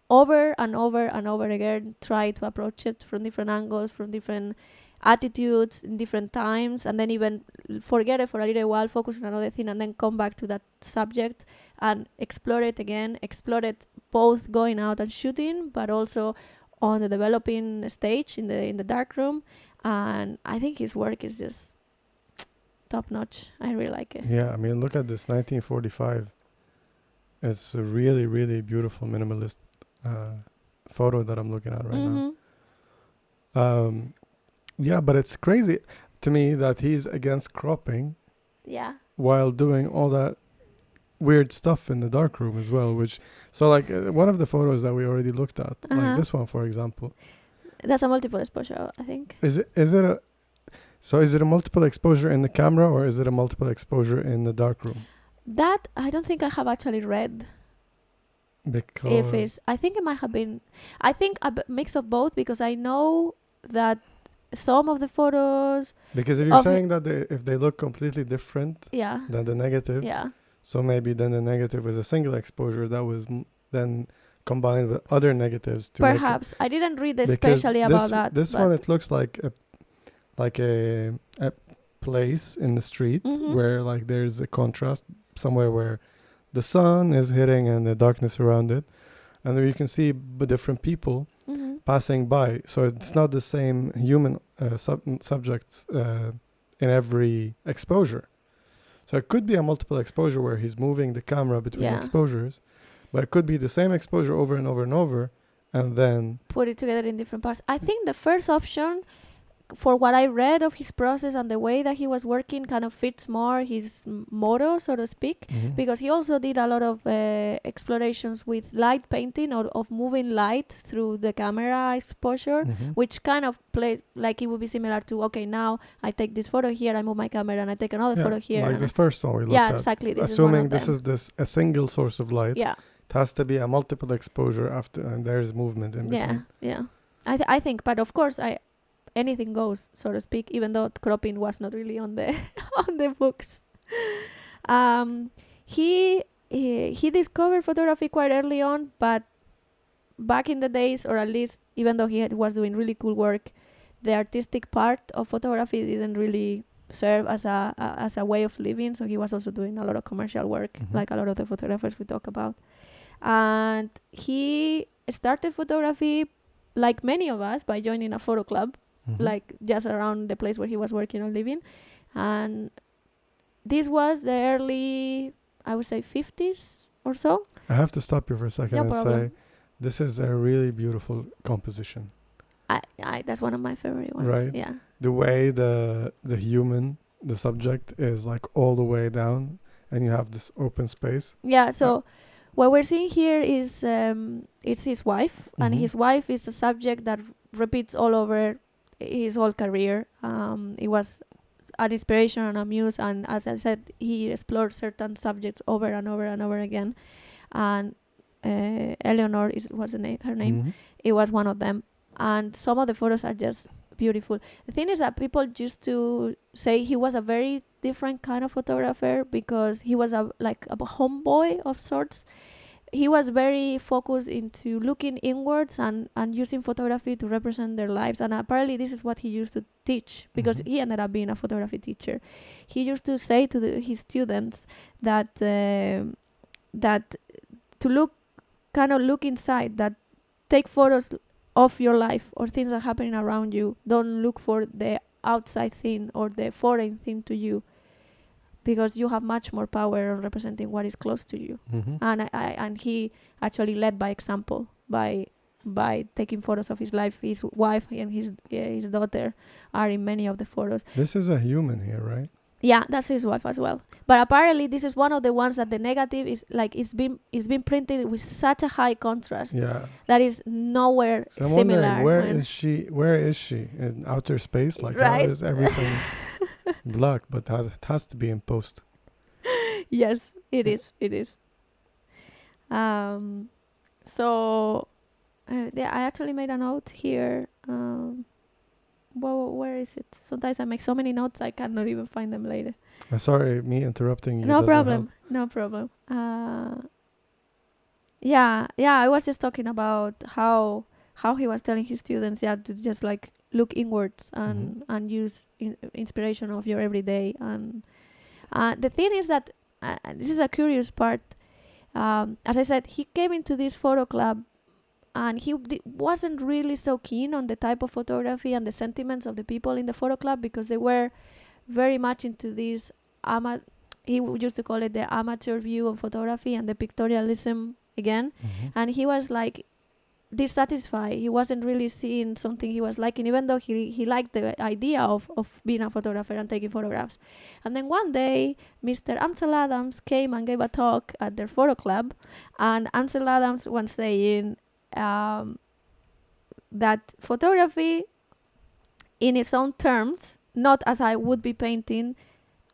S2: over and over and over again try to approach it from different angles, from different attitudes, in different times, and then even forget it for a little while, focus on another thing, and then come back to that subject and explore it again, explore it both going out and shooting, but also on the developing stage in the dark room. And I think his work is just top notch. I really like it.
S1: Yeah, I mean, look at this 1945. It's a really, really beautiful minimalist photo that I'm looking at right now. Yeah, but it's crazy to me that he's against cropping.
S2: Yeah. While
S1: doing all that weird stuff in the darkroom as well, one of the photos that we already looked at, like this one, for example.
S2: That's a multiple exposure, I think.
S1: Is it a multiple exposure in the camera, or is it a multiple exposure in the darkroom?
S2: That I don't think I have actually read.
S1: Because
S2: I think it might have been, I think a mix of both, because I know that some of the photos,
S1: because if you're saying that if they look completely different than the negative, so maybe then the negative was a single exposure that was then combined with other negatives to
S2: perhaps I didn't read especially about that.
S1: This one, it looks like a place in the street where like there's a contrast somewhere where the sun is hitting and the darkness around it, and there you can see different people passing by. So it's not the same human subjects in every exposure. So it could be a multiple exposure where he's moving the camera between exposures, but it could be the same exposure over and over and over, and then
S2: put it together in different parts. I think the first option for what I read of his process and the way that he was working kind of fits more his motto, so to speak, because he also did a lot of explorations with light painting or of moving light through the camera exposure, which kind of plays like it would be similar to, okay, now I take this photo here, I move my camera and I take another photo here.
S1: Like this first one we looked
S2: yeah,
S1: at.
S2: exactly.
S1: Assuming this is a single source of light.
S2: Yeah.
S1: It has to be a multiple exposure after, and there's movement in between.
S2: Yeah. I think, but of course, anything goes, so to speak, even though cropping was not really on the on the books. He discovered photography quite early on, but back in the days, or at least even though he was doing really cool work, the artistic part of photography didn't really serve as a way of living. So he was also doing a lot of commercial work, like a lot of the photographers we talk about. And he started photography, like many of us, by joining a photo club, like just around the place where he was working or living. And this was the early, I would say, 50s or so.
S1: I have to stop you for a second
S2: No
S1: and
S2: problem.
S1: say, this is a really beautiful composition.
S2: That's one of my favorite ones.
S1: Right?
S2: Yeah.
S1: The way the human, the subject, is like all the way down, and you have this open space.
S2: Yeah. So what we're seeing here is it's his wife, and his wife is a subject that repeats all over his whole career. It was an inspiration and a muse, and as I said, he explored certain subjects over and over and over again. And Eleanor was her name. It was one of them. And some of the photos are just beautiful. The thing is that people used to say he was a very different kind of photographer because he was a homeboy of sorts. He was very focused into looking inwards and using photography to represent their lives. And apparently this is what he used to teach, because he ended up being a photography teacher. He used to say to his students that that to look inside, that take photos of your life or things that are happening around you. Don't look for the outside thing or the foreign thing to you, because you have much more power of representing what is close to you. And he actually led by example by taking photos of his life. His wife and his daughter are in many of the photos.
S1: This is a human here, right?
S2: Yeah, that's his wife as well. But apparently this is one of the ones that the negative is like it's been printed with such a high contrast that is nowhere
S1: so I'm
S2: similar.
S1: wondering, where is she in outer space? Like,
S2: right?
S1: How is everything black? But it has to be in post.
S2: Yes, it is. So I actually made a note here. Where is it? Sometimes I make so many notes I cannot even find them later.
S1: Sorry, me interrupting you.
S2: No problem. Yeah. I was just talking about how he was telling his students, to just like look inwards and use inspiration of your everyday. And the thing is that this is a curious part. As I said, he came into this photo club, and he wasn't really so keen on the type of photography and the sentiments of the people in the photo club, because they were very much into this he used to call it the amateur view of photography and the pictorialism again. And he was like dissatisfied. He wasn't really seeing something he was liking, even though he liked the idea of being a photographer and taking photographs. And then one day, Mr. Ansel Adams came and gave a talk at their photo club, and Ansel Adams was saying that photography in its own terms, not as I would be painting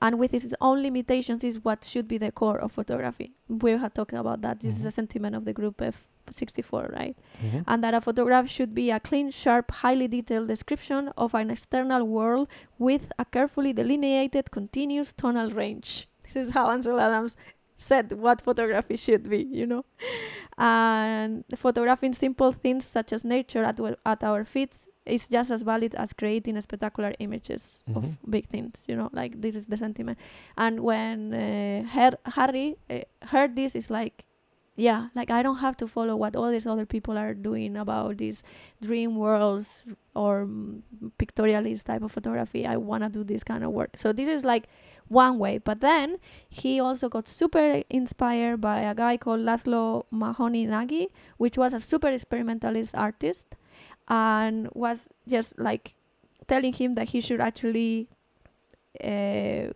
S2: and with its own limitations, is what should be the core of photography. We had talked about that. This is a sentiment of the group F64, right? And that a photograph should be a clean, sharp, highly detailed description of an external world with a carefully delineated, continuous tonal range. This is how Ansel Adams said what photography should be, And photographing simple things such as nature at our feet is just as valid as creating spectacular images of big things, like this is the sentiment. And when Harry heard this, it's like, I don't have to follow what all these other people are doing about these dream worlds or pictorialist type of photography. I want to do this kind of work. So this is like one way. But then he also got super inspired by a guy called Laszlo Mahoney Nagy, which was a super experimentalist artist and was just like telling him that he should actually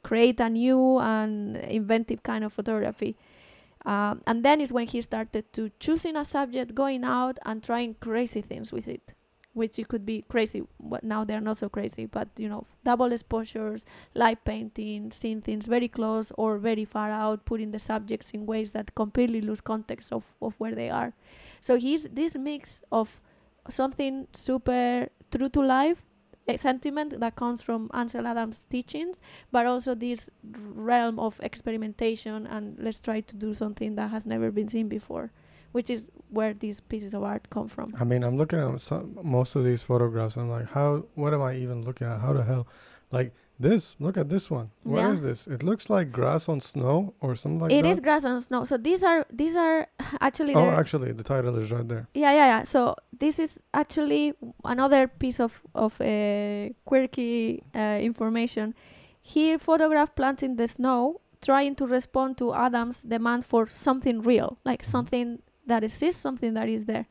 S2: create a new and inventive kind of photography. And then is when he started to choosing a subject, going out and trying crazy things with it, which it could be crazy. But now they're not so crazy, but double exposures, light painting, seeing things very close or very far out, putting the subjects in ways that completely lose context of where they are. So he's this mix of something super true to life, a sentiment that comes from Ansel Adams' teachings, but also this realm of experimentation and let's try to do something that has never been seen before, which is where these pieces of art come from.
S1: I mean, I'm looking at most of these photographs. I'm like, what am I even looking at? How the hell? Like this, look at this one. What is this? It looks like grass on snow or something like that.
S2: It is grass on snow. So these are actually...
S1: Oh, actually, the title is right there.
S2: Yeah. So this is actually another piece of quirky information. He photographed plants in the snow, trying to respond to Adam's demand for something real, like something that exists, something that is there.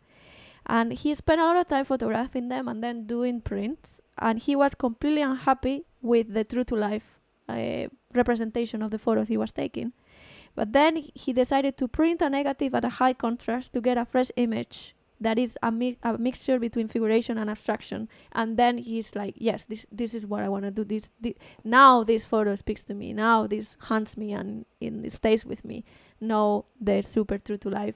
S2: And he spent a lot of time photographing them and then doing prints. And he was completely unhappy with the true-to-life representation of the photos he was taking. But then he decided to print a negative at a high contrast to get a fresh image that is a mixture between figuration and abstraction. And then he's like, yes, this is what I want to do. This now this photo speaks to me. Now this haunts me and it stays with me. No, the super true-to-life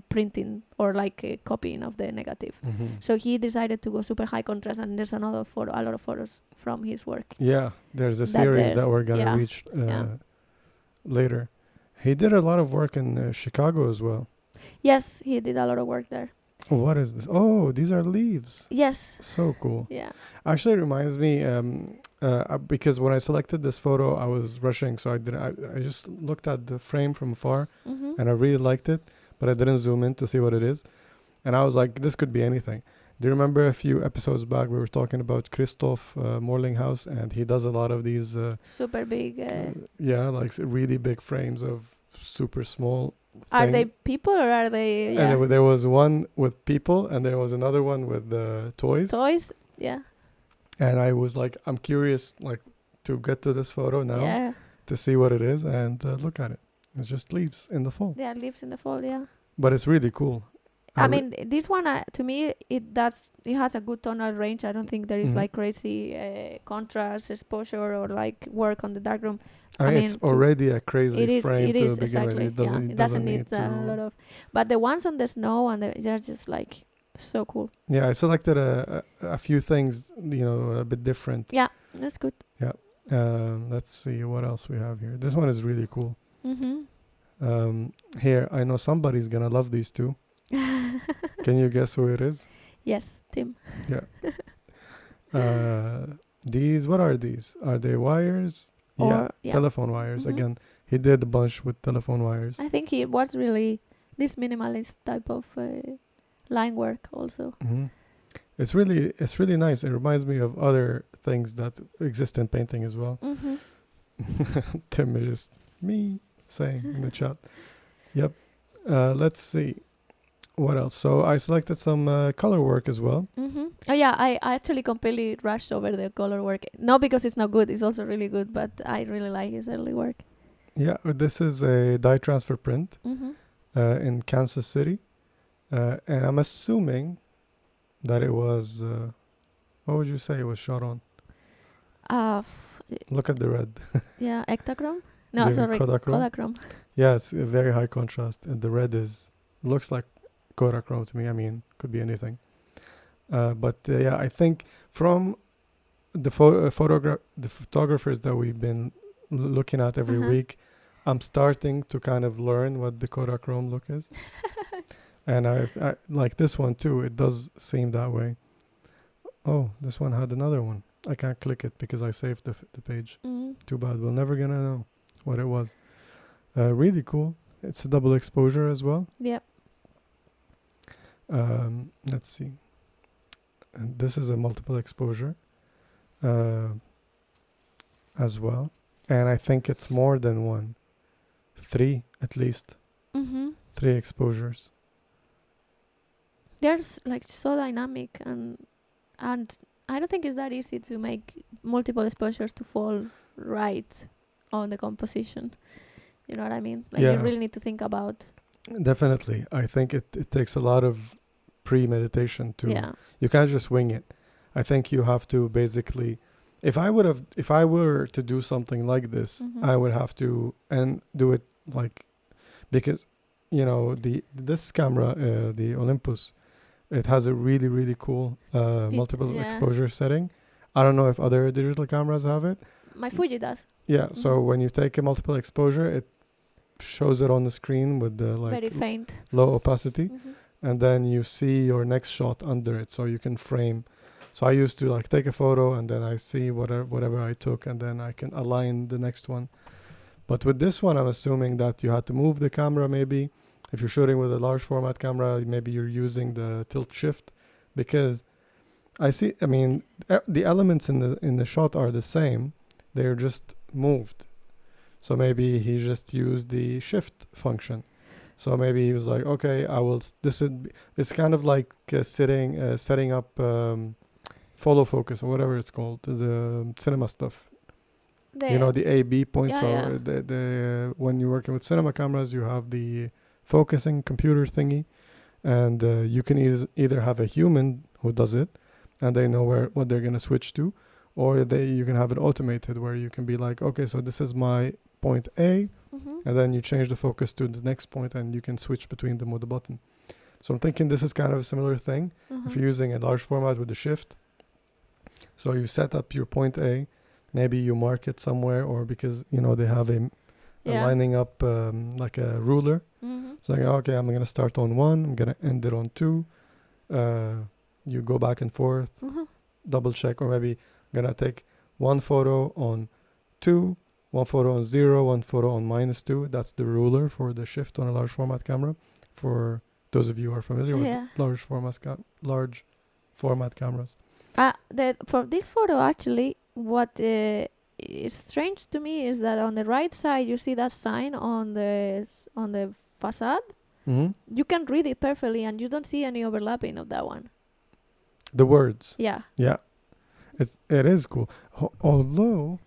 S2: printing or like copying of the negative. So he decided to go super high contrast, and there's a lot of photos from his work.
S1: Yeah, there's a series that we're gonna reach later. He did a lot of work in Chicago as well.
S2: Yes, he did a lot of work there.
S1: What is this? Oh, these are leaves.
S2: Yes.
S1: So cool.
S2: Yeah.
S1: Actually, it reminds me because when I selected this photo, I was rushing, so I just looked at the frame from afar, and I really liked it. But I didn't zoom in to see what it is. And I was like, this could be anything. Do you remember a few episodes back we were talking about Christoph Morlinghaus, and he does a lot of these... super big... like really big frames of super small...
S2: Are they people or are they...
S1: Yeah. And there was one with people and there was another one with toys.
S2: Toys? Yeah.
S1: And I was like, I'm curious like to get to this photo now to see what it is and look at it. It's just leaves in the fall.
S2: Yeah, leaves in the fall, yeah.
S1: But it's really cool.
S2: I mean, this one, to me, it has a good tonal range. I don't think there is like crazy contrast, exposure, or like work on the darkroom.
S1: I mean, it's already a crazy frame
S2: it
S1: to
S2: is,
S1: begin
S2: exactly.
S1: with.
S2: It doesn't need a lot of... But the ones on the snow, and they're just like so cool.
S1: Yeah, I selected a few things, a bit different.
S2: Yeah, that's good.
S1: Yeah. Let's see what else we have here. This one is really cool. Here, I know somebody's gonna love these two. Can you guess who it is?
S2: Yes, Tim.
S1: Yeah. These, what are these? Are they wires? Telephone wires. Again, he did a bunch with telephone wires.
S2: I think he was really this minimalist type of line work also.
S1: It's really nice. It reminds me of other things that exist in painting as well. Tim is just me saying in the chat. Yep. Let's see. What else? So I selected some color work as well. Oh yeah, I actually completely rushed over the color work. Not because it's not good, it's also really good, but I really like his early work. Yeah, this is a dye transfer print in Kansas City. And I'm assuming that it was, what would you say it was shot on? Look at the red.
S2: Yeah, Ektachrome? No, sorry, Kodachrome.
S1: Yeah, it's a very high contrast. And the red looks like Kodachrome to me. I mean, could be anything. But I think from the photographers that we've been looking at every week, I'm starting to kind of learn what the Kodachrome look is. And I like this one too. It does seem that way. Oh, this one had another one. I can't click it because I saved the page. Too bad. We're never gonna know what it was. Really cool. It's a double exposure as well.
S2: Yep.
S1: Let's see. And this is a multiple exposure as well. And I think it's more than one. 3 at least. 3 exposures. They're
S2: like so dynamic and I don't think it's that easy to make multiple exposures to fall right on the composition. You know what I mean? Like you
S1: Yeah.
S2: really need to think about.
S1: Definitely. I think it takes a lot of premeditation to.
S2: Yeah.
S1: You can't just wing it. I think you have to basically. If I were to do something like this,
S2: Mhm.
S1: I would have to and do it like, because, this camera, the Olympus, it has a really really cool multiple
S2: yeah.
S1: exposure setting. I don't know if other digital cameras have it.
S2: My Fuji does.
S1: Yeah. So
S2: Mhm.
S1: when you take a multiple exposure, it shows it on the screen with the
S2: Very faint.
S1: low opacity.
S2: Mhm.
S1: And then you see your next shot under it, so you can frame. So I used to like take a photo and then I see whatever I took, and then I can align the next one. But with this one, I'm assuming that you had to move the camera. Maybe if you're shooting with a large format camera, maybe you're using the tilt shift, because I mean, the elements in the shot are the same. They're just moved. So maybe he just used the shift function. So maybe he was like, okay, it's kind of like setting up follow focus or whatever it's called, the cinema stuff. The A/B points.
S2: Yeah,
S1: So
S2: yeah.
S1: when you're working with cinema cameras, you have the focusing computer thingy, and you can either have a human who does it, and they know what they're gonna switch to, or you can have it automated where you can be like, okay, so this is my point A,
S2: Mhm.
S1: and then you change the focus to the next point, and you can switch between them with the button. So I'm thinking this is kind of a similar thing. If you're using a large format with the shift, so you set up your point A, maybe you mark it somewhere, or because they have a lining up like a ruler.
S2: Mhm.
S1: So okay, I'm gonna start on 1, I'm gonna end it on 2. You go back and forth,
S2: Mhm.
S1: double check, or maybe I'm gonna take one photo on 2, one photo on 0, one photo on -2. That's the ruler for the shift on a large format camera. For those of you who are familiar
S2: Yeah.
S1: with large format cameras.
S2: For this photo, actually, what is strange to me is that on the right side you see that sign on the facade.
S1: Mm-hmm.
S2: You can read it perfectly, and you don't see any overlapping of that one.
S1: The words.
S2: Yeah.
S1: Yeah. It is cool. Although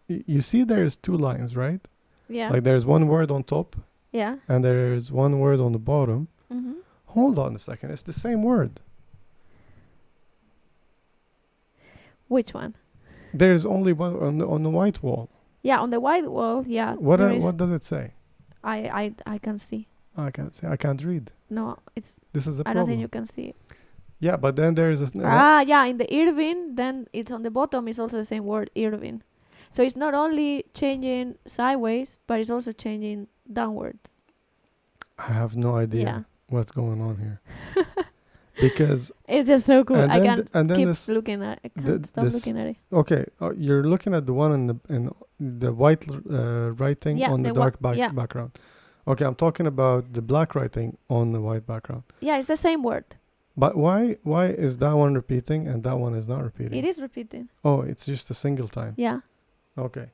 S1: you see there's 2 lines, right?
S2: Yeah.
S1: Like there's one word on top
S2: Yeah.
S1: and there's one word on the bottom.
S2: Mm-hmm.
S1: Hold on a second. It's the same word.
S2: Which one?
S1: There's only one on the white wall.
S2: Yeah, on the white wall. Yeah.
S1: What does it say?
S2: I can see.
S1: I can't see. I can't read.
S2: No, it's.
S1: This is a
S2: I
S1: problem.
S2: don't think you can see it.
S1: Yeah, but then there's a
S2: Yeah, in the Irving, then it's on the bottom. It's also the same word, Irving. So it's not only changing sideways, but it's also changing downwards.
S1: I have no idea
S2: Yeah.
S1: what's going on here. Because
S2: It's just so cool.
S1: and
S2: I
S1: then,
S2: can't
S1: and then
S2: keep
S1: this
S2: looking at it. I can't stop looking at it.
S1: okay, you're looking at the one in the white writing
S2: Yeah,
S1: on the
S2: the
S1: dark
S2: yeah.
S1: background. Okay, I'm talking about the black writing on the white background.
S2: Yeah, it's the same word.
S1: But why is that one repeating and that one is not repeating?
S2: It is repeating.
S1: Oh, it's just a single time.
S2: Yeah.
S1: Okay.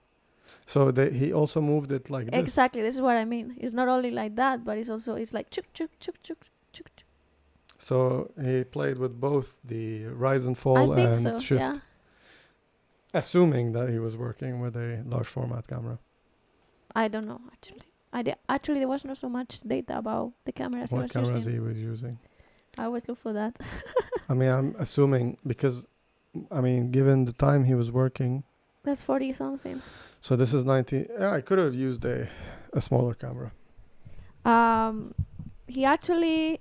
S1: So he also moved it like this.
S2: Exactly. This is what I mean. It's not only like that, but it's like chuk chuk chuk chuk chuk chuk.
S1: So he played with both the rise and fall
S2: I think
S1: and
S2: so.
S1: shift.
S2: Yeah.
S1: Assuming that he was working with a large format camera.
S2: I don't know actually. Actually there was not so much data about the cameras he
S1: What
S2: was
S1: cameras
S2: using.
S1: he was using.
S2: I always look for that.
S1: I mean, I'm assuming because, given the time he was working.
S2: That's 40 something.
S1: So this is 90. Yeah, I could have used a smaller camera.
S2: He actually.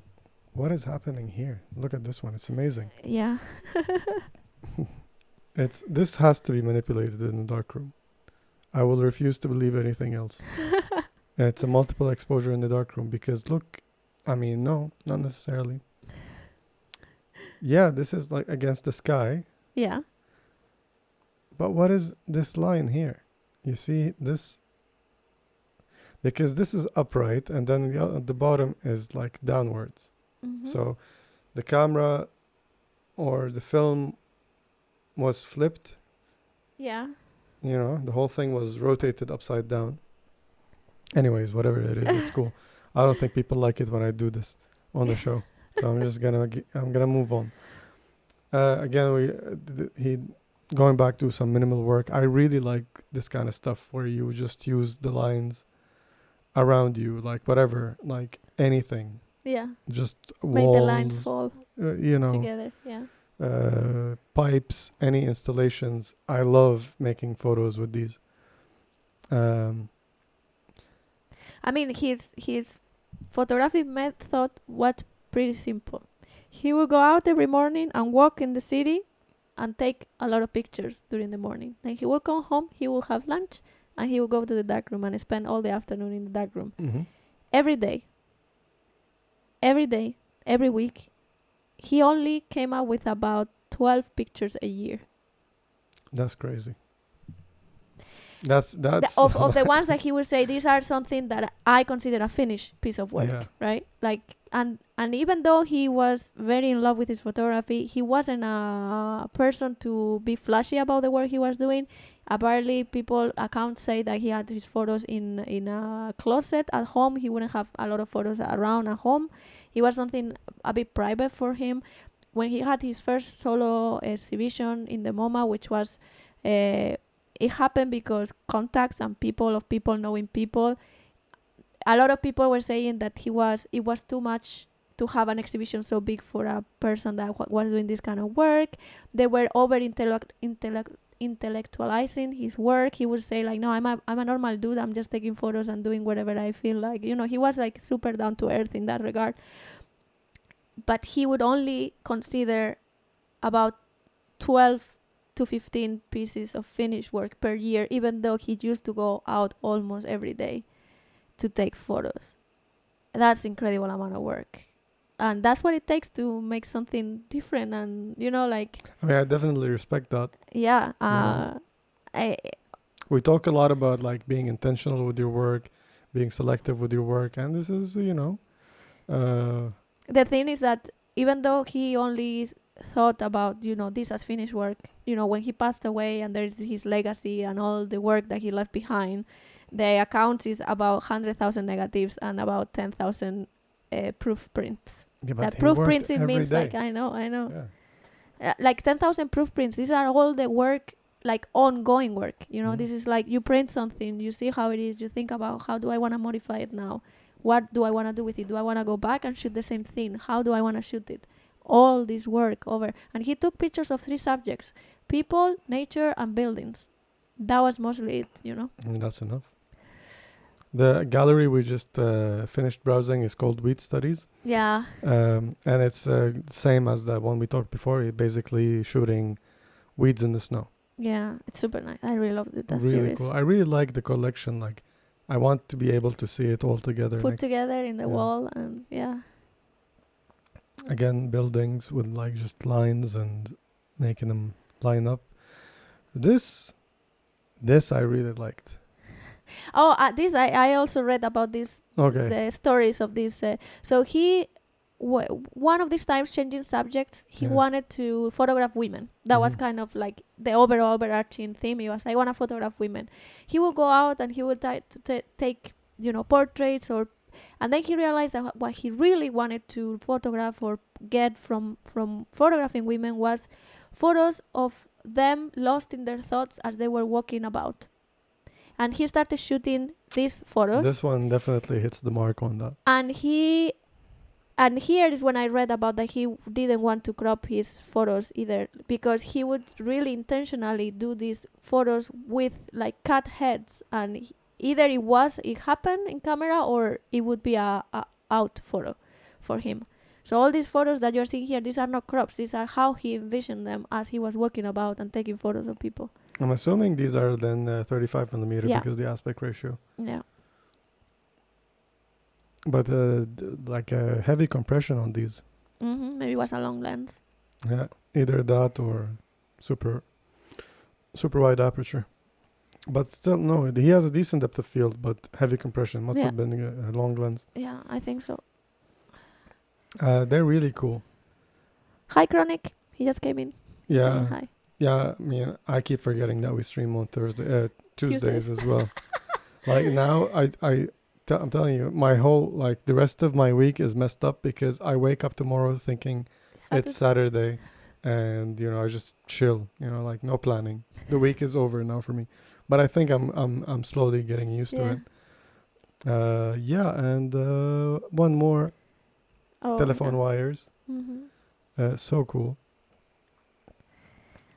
S1: What is happening here? Look at this one. It's amazing.
S2: Yeah.
S1: This has to be manipulated in the darkroom. I will refuse to believe anything else. It's a multiple exposure in the darkroom because look, no, not necessarily. Yeah, this is like against the sky.
S2: Yeah.
S1: But what is this line here? You see this? Because this is upright and then the bottom is like downwards.
S2: Mm-hmm.
S1: So the camera or the film was flipped.
S2: Yeah.
S1: The whole thing was rotated upside down. Anyways, whatever it is, it's cool. I don't think people like it when I do this on the show. So I'm gonna move on. Again, he going back to some minimal work. I really like this kind of stuff where you just use the lines around you, like whatever, like anything,
S2: Yeah.
S1: just
S2: Make the lines
S1: walls,
S2: fall
S1: you know,
S2: together. Yeah.
S1: pipes, any installations. I love making photos with these.
S2: I mean, his photographic method was pretty simple. He would go out every morning and walk in the city and take a lot of pictures during the morning. Then he would come home, he would have lunch, and he would go to the dark room and spend all the afternoon in the dark room.
S1: Mm-hmm.
S2: Every day, every week, he only came out with about 12 pictures a year.
S1: That's crazy. That's
S2: of the ones that he would say, these are something that I consider a finished piece of work,
S1: Yeah.
S2: right? Like, and even though he was very in love with his photography, he wasn't a person to be flashy about the work he was doing. Apparently, accounts say that he had his photos in a closet at home. He wouldn't have a lot of photos around at home. It was something a bit private for him. When he had his first solo exhibition in the MoMA, which was it happened because contacts and people knowing people. A lot of people were saying that it was too much to have an exhibition so big for a person that was doing this kind of work. They were over intellectualizing his work. He would say like, no, I'm a normal dude. I'm just taking photos and doing whatever I feel like. You know, he was like super down to earth in that regard. But he would only consider about 12 to 15 pieces of finished work per year, even though he used to go out almost every day to take photos. That's incredible amount of work. And that's what it takes to make something different. And, you know, like...
S1: I mean, I definitely respect that.
S2: Yeah.
S1: We talk a lot about, like, being intentional with your work, being selective with your work. And this is, you know...
S2: the thing is that even though he only thought about, you know, this as finished work, you know, when he passed away and there's his legacy and all the work that he left behind, the account is about 100,000 negatives and about 10,000 proof prints.
S1: Yeah,
S2: that proof prints, it means
S1: day.
S2: like, I know.
S1: Yeah.
S2: Like 10,000 proof prints. These are all the work, like ongoing work. You know,
S1: Mm.
S2: this is like you print something, you see how it is, you think about how do I want to modify it now? What do I want to do with it? Do I want to go back and shoot the same thing? How do I want to shoot it? All this work over. And he took pictures of 3 subjects: people, nature, and buildings. That was mostly it, you know.
S1: That's enough. The gallery we just finished browsing is called Wheat Studies.
S2: Yeah.
S1: And it's same as the one we talked before. It's basically shooting weeds in the snow.
S2: Yeah, it's super nice. I really loved it, that
S1: really
S2: series.
S1: Cool. I really like the collection. Like, I want to be able to see it all together.
S2: Put together in the wall, and
S1: Again, buildings with like just lines and making them line up. This I really liked.
S2: Oh, this I also read about this.
S1: Okay.
S2: The stories of this. So he, one of these times changing subjects, he wanted to photograph women. That was kind of like the overarching theme. He was, I want to photograph women. He would go out and he would take, you know, portraits and then he realized that what he really wanted to photograph or get from photographing women was photos of them lost in their thoughts as they were walking about. And he started shooting these photos.
S1: This one definitely hits the mark on that.
S2: And here is when I read about that he didn't want to crop his photos either, because he would really intentionally do these photos with like cut heads, and either it happened in camera or it would be a out photo for him. So all these photos that you're seeing here, these are not crops. These are how he envisioned them as he was walking about and taking photos of people.
S1: I'm assuming these are then 35 millimeter because the aspect ratio.
S2: Yeah.
S1: But like a heavy compression on these.
S2: Maybe it was a long lens.
S1: Yeah, either that or super wide aperture. But still, no, he has a decent depth of field, but heavy compression must have been a long lens.
S2: Yeah, I think so.
S1: They're really cool.
S2: Hi, Chronic. He just came in.
S1: Yeah.
S2: Saying hi.
S1: Yeah, I mean, I keep forgetting that we stream on Tuesdays as well. Like now, I I'm telling you, my whole, like, the rest of my week is messed up because I wake up tomorrow thinking it's Saturday, and I just chill. Like no planning. The week is over now for me, but I think I'm slowly getting used to it. Yeah, and one more telephone wires. So cool.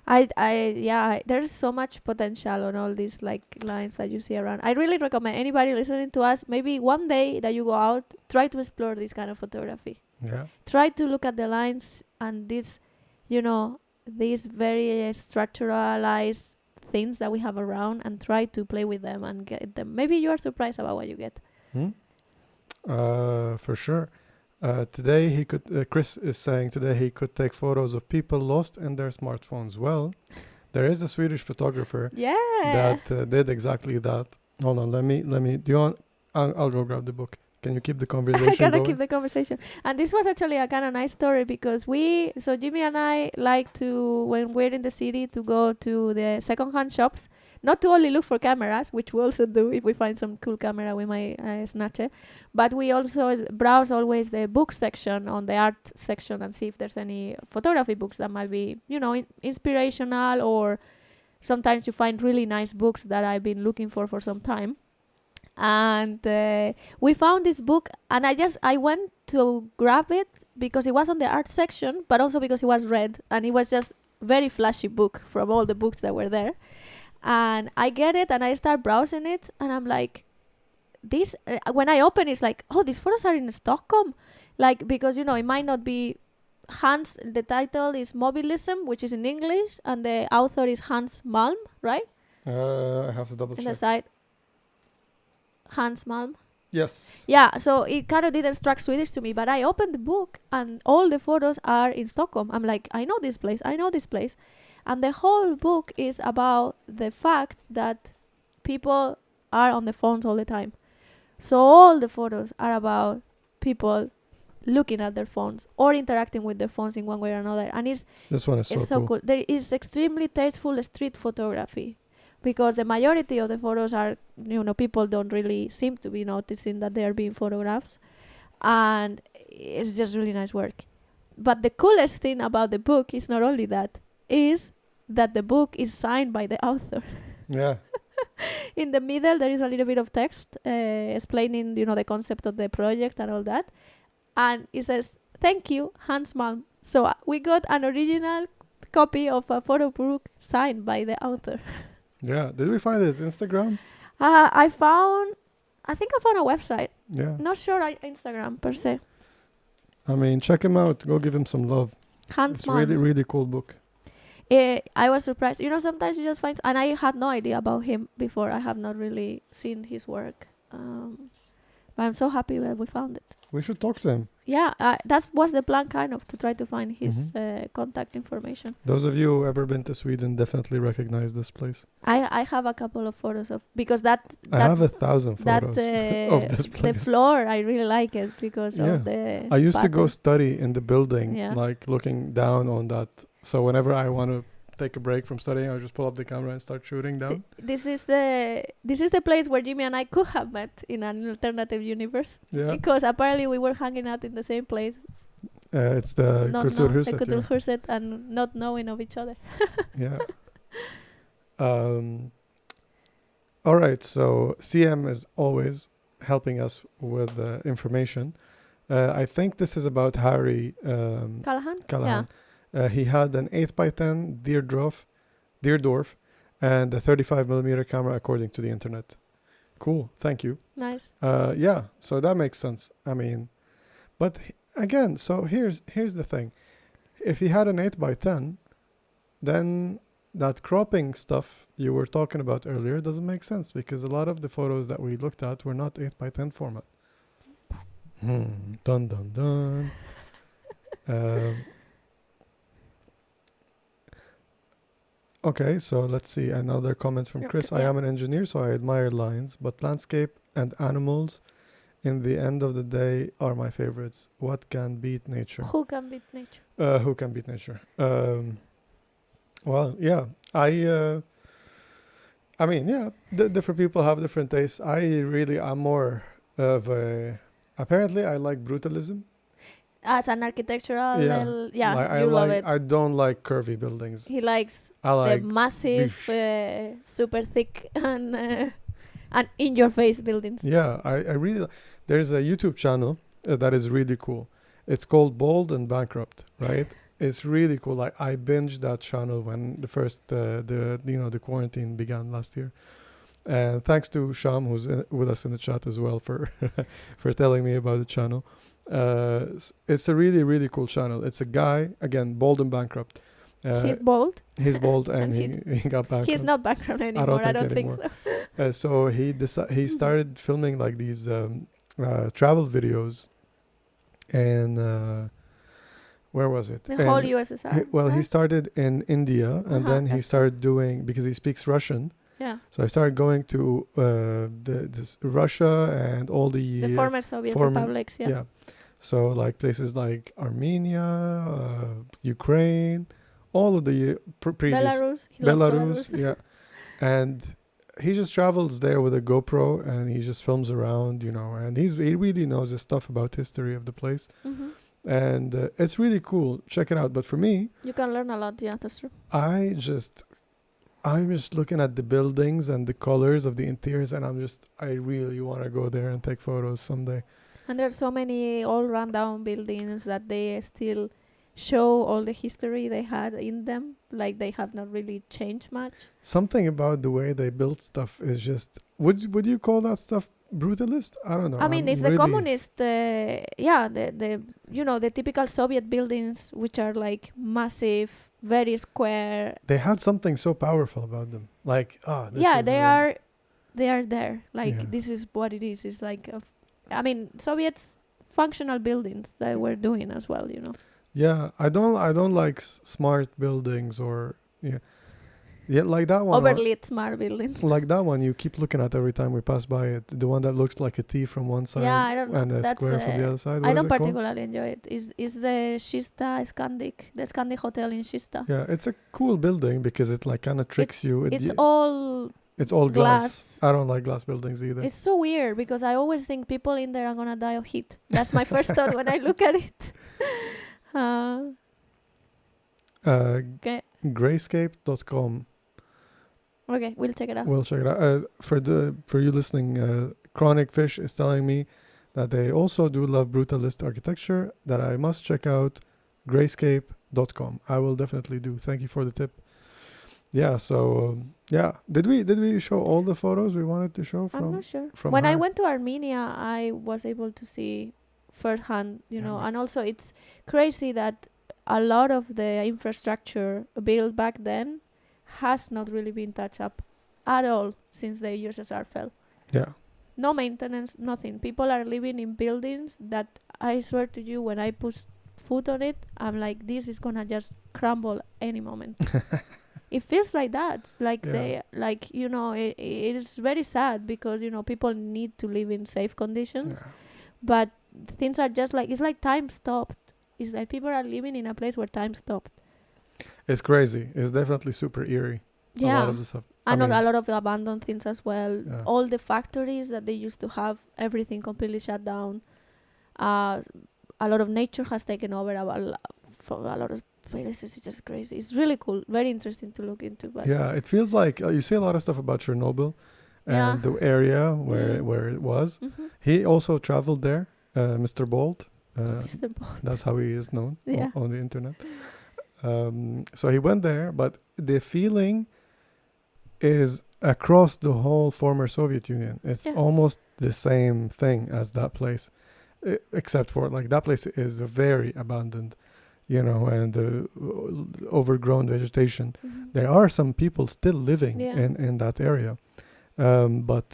S2: There's so much potential on all these like lines that you see around. I really recommend anybody listening to us, maybe one day that you go out, try to explore this kind of photography.
S1: Yeah.
S2: Try to look at the lines and these very structuralized things that we have around, and try to play with them and get them. Maybe you are surprised about what you get.
S1: For sure. Today Chris is saying today he could take photos of people lost in their smartphones. Well, there is a Swedish photographer that did exactly that. Hold on, let me. Do you want? I'll go grab the book. Can you keep the conversation
S2: I gotta
S1: going?
S2: keep the conversation. And this was actually a kind of nice story because Jimmy and I like to, when we're in the city, to go to the secondhand shops. Not to only look for cameras, which we also do. If we find some cool camera, we might snatch it. But we also browse always the book section on the art section and see if there's any photography books that might be, inspirational, or sometimes you find really nice books that I've been looking for some time. And we found this book, and I went to grab it because it was on the art section, but also because it was red, and it was just very flashy book from all the books that were there. And I get it and I start browsing it, and I'm like, this when I open it's like, oh, these photos are in Stockholm, like, because it might not be Hans. The title is Mobilism, which is in English, and the author is Hans Malm, right?
S1: I have to double check.
S2: In the site, Hans Malm.
S1: Yes.
S2: Yeah, so it kind of didn't strike Swedish to me, but I opened the book and all the photos are in Stockholm. I'm like, I know this place. And the whole book is about the fact that people are on the phones all the time. So all the photos are about people looking at their phones or interacting with their phones in one way or another. And
S1: this one is so cool.
S2: There is extremely tasteful street photography, because the majority of the photos are, people don't really seem to be noticing that they are being photographed. And it's just really nice work. But the coolest thing about the book is not only that, is that the book is signed by the author.
S1: Yeah.
S2: In the middle, there is a little bit of text explaining, the concept of the project and all that. And it says, "Thank you, Hans Malm." So we got an original copy of a photo book signed by the author.
S1: Yeah. Did we find his Instagram?
S2: I think I found a website.
S1: Yeah.
S2: Not sure Instagram per se.
S1: I mean, check him out. Go give him some love.
S2: Hans
S1: It's
S2: Malm.
S1: really, really cool book.
S2: I was surprised. Sometimes you just find... And I had no idea about him before. I have not really seen his work. But I'm so happy that we found it.
S1: We should talk to him.
S2: Yeah, that was the plan, kind of, to try to find his contact information.
S1: Those of you who ever been to Sweden definitely recognize this place.
S2: I have a couple of photos of... Because I
S1: have 1,000 photos of this place.
S2: The floor, I really like it because of the...
S1: I used to go study in the building,
S2: Yeah.
S1: like looking down on that. So whenever I want to take a break from studying, I just pull up the camera and start shooting down.
S2: This is the place where Jimmy and I could have met in an alternative universe.
S1: Yeah.
S2: Because apparently we were hanging out in the same place.
S1: It's the Kulturhuset.
S2: The Kulturhuset, and not knowing of each other.
S1: Yeah. All right. So CM is always helping us with information. I think this is about Harry
S2: Callahan.
S1: Yeah. He had an 8x10 Deerdorf and a 35mm camera, according to the internet. Cool. Thank you.
S2: Nice.
S1: Yeah. So that makes sense. I mean, but again, so here's the thing. If he had an 8x10, then that cropping stuff you were talking about earlier doesn't make sense, because a lot of the photos that we looked at were not 8x10 format. Dun dun dun. Okay, so let's see. Another comment from Chris. I am an engineer, so I admire lines, but landscape and animals, in the end of the day, are my favorites. What can beat nature?
S2: Who can beat nature?
S1: Who can beat nature? Well, yeah. I mean, yeah, different people have different tastes. I'm more Apparently, I like brutalism.
S2: As an architectural,
S1: Yeah, like
S2: you love it.
S1: I don't like curvy buildings.
S2: He likes
S1: I
S2: the
S1: like
S2: massive, super thick and in-your-face buildings.
S1: Yeah, I really. There's a YouTube channel that is really cool. It's called Bold and Bankrupt, right? It's really cool. Like I binged that channel when the first the quarantine began last year. And thanks to Sham, who's with us in the chat as well, for for telling me about the channel. It's a really, really cool channel. It's a guy, again, bold and bankrupt.
S2: He's bold.
S1: He's bold and
S2: And
S1: he got bankrupt.
S2: He's not bankrupt anymore. I don't think so.
S1: So he started filming like these travel videos, and where was it?
S2: The whole USSR.
S1: He started in India, and then he started doing, because he speaks Russian.
S2: Yeah.
S1: So I started going to this Russia and all the
S2: former Soviet republics. Yeah.
S1: So like places like Armenia, Ukraine, all of the previous
S2: Belarus.
S1: Yeah. And he just travels there with a GoPro and he just films around, and he really knows his stuff about history of the place.
S2: Mm-hmm.
S1: And it's really cool. Check it out. But for me,
S2: you can learn a lot. Yeah, that's true.
S1: I'm just looking at the buildings and the colors of the interiors, and I really want to go there and take photos someday.
S2: And there's so many all run down buildings that they still show all the history they had in them. Like they have not really changed much.
S1: Something about the way they built stuff is just, would you call that stuff brutalist? I don't know.
S2: I mean, it's really the communist, the typical Soviet buildings, which are like massive, very square.
S1: They had something so powerful about them. Like,
S2: they are there. Like, this is what it is. It's like, Soviets functional buildings that we're doing as well,
S1: Yeah, I don't like smart buildings or like that one.
S2: Overly smart buildings.
S1: Like that one, you keep looking at every time we pass by it. The one that looks like a T from one side,
S2: I don't know.
S1: And a square from the other side.
S2: I don't particularly enjoy it. Is the Shista Skandik, the Skandik Hotel in Shista?
S1: Yeah, it's a cool building because it like kind of tricks you.
S2: It's all
S1: glass. I don't like glass buildings either.
S2: It's so weird because I always think people in there are gonna die of heat. That's my first thought when I look at it. Okay.
S1: Grayscape.com.
S2: Okay, we'll check it out.
S1: We'll check it out. For you listening, Chronic Fish is telling me that they also do love brutalist architecture, that I must check out grayscape.com. I will definitely do. Thank you for the tip. Yeah, so did we show all the photos we wanted to show from?
S2: I'm not sure. When I went to Armenia, I was able to see firsthand, and also it's crazy that a lot of the infrastructure built back then has not really been touched up at all since the USSR fell.
S1: Yeah.
S2: No maintenance, nothing. People are living in buildings that I swear to you, when I put foot on it, I'm like, this is gonna just crumble any moment. It feels like that. Like it is very sad because, people need to live in safe conditions. Yeah. But things are just like, it's like time stopped. It's like people are living in a place where time stopped.
S1: It's crazy. It's definitely super eerie.
S2: Yeah.
S1: A lot of the stuff.
S2: And a lot of abandoned things as well.
S1: Yeah.
S2: All the factories that they used to have, everything completely shut down. A lot of nature has taken over from a lot of places. It's just crazy. It's really cool. Very interesting to look into. But
S1: yeah, it feels like you see a lot of stuff about Chernobyl and the area where it was.
S2: Mm-hmm.
S1: He also traveled there, Mr. Bolt.
S2: Mr. Bolt.
S1: That's how he is known on the internet. So he went there, but the feeling is across the whole former Soviet Union. It's almost the same thing as that place, except for like that place is very abandoned, and overgrown vegetation.
S2: Mm-hmm.
S1: There are some people still living in that area, but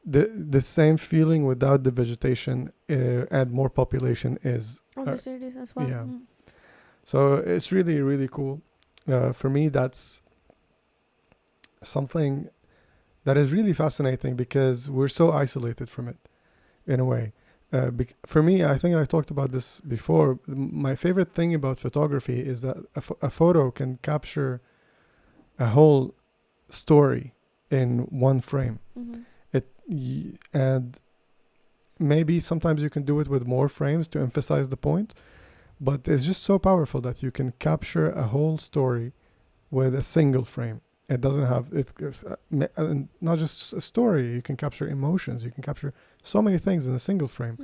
S1: the same feeling without the vegetation and more population is
S2: on the cities as well.
S1: Yeah. So it's really, really cool. For me, that's something that is really fascinating because we're so isolated from it in a way. For me, I think I talked about this before. My favorite thing about photography is that a photo can capture a whole story in one frame.
S2: Mm-hmm.
S1: And maybe sometimes you can do it with more frames to emphasize the point, but it's just so powerful that you can capture a whole story with a single frame. It doesn't have it, not just a story. You can capture emotions. You can capture so many things in a single frame.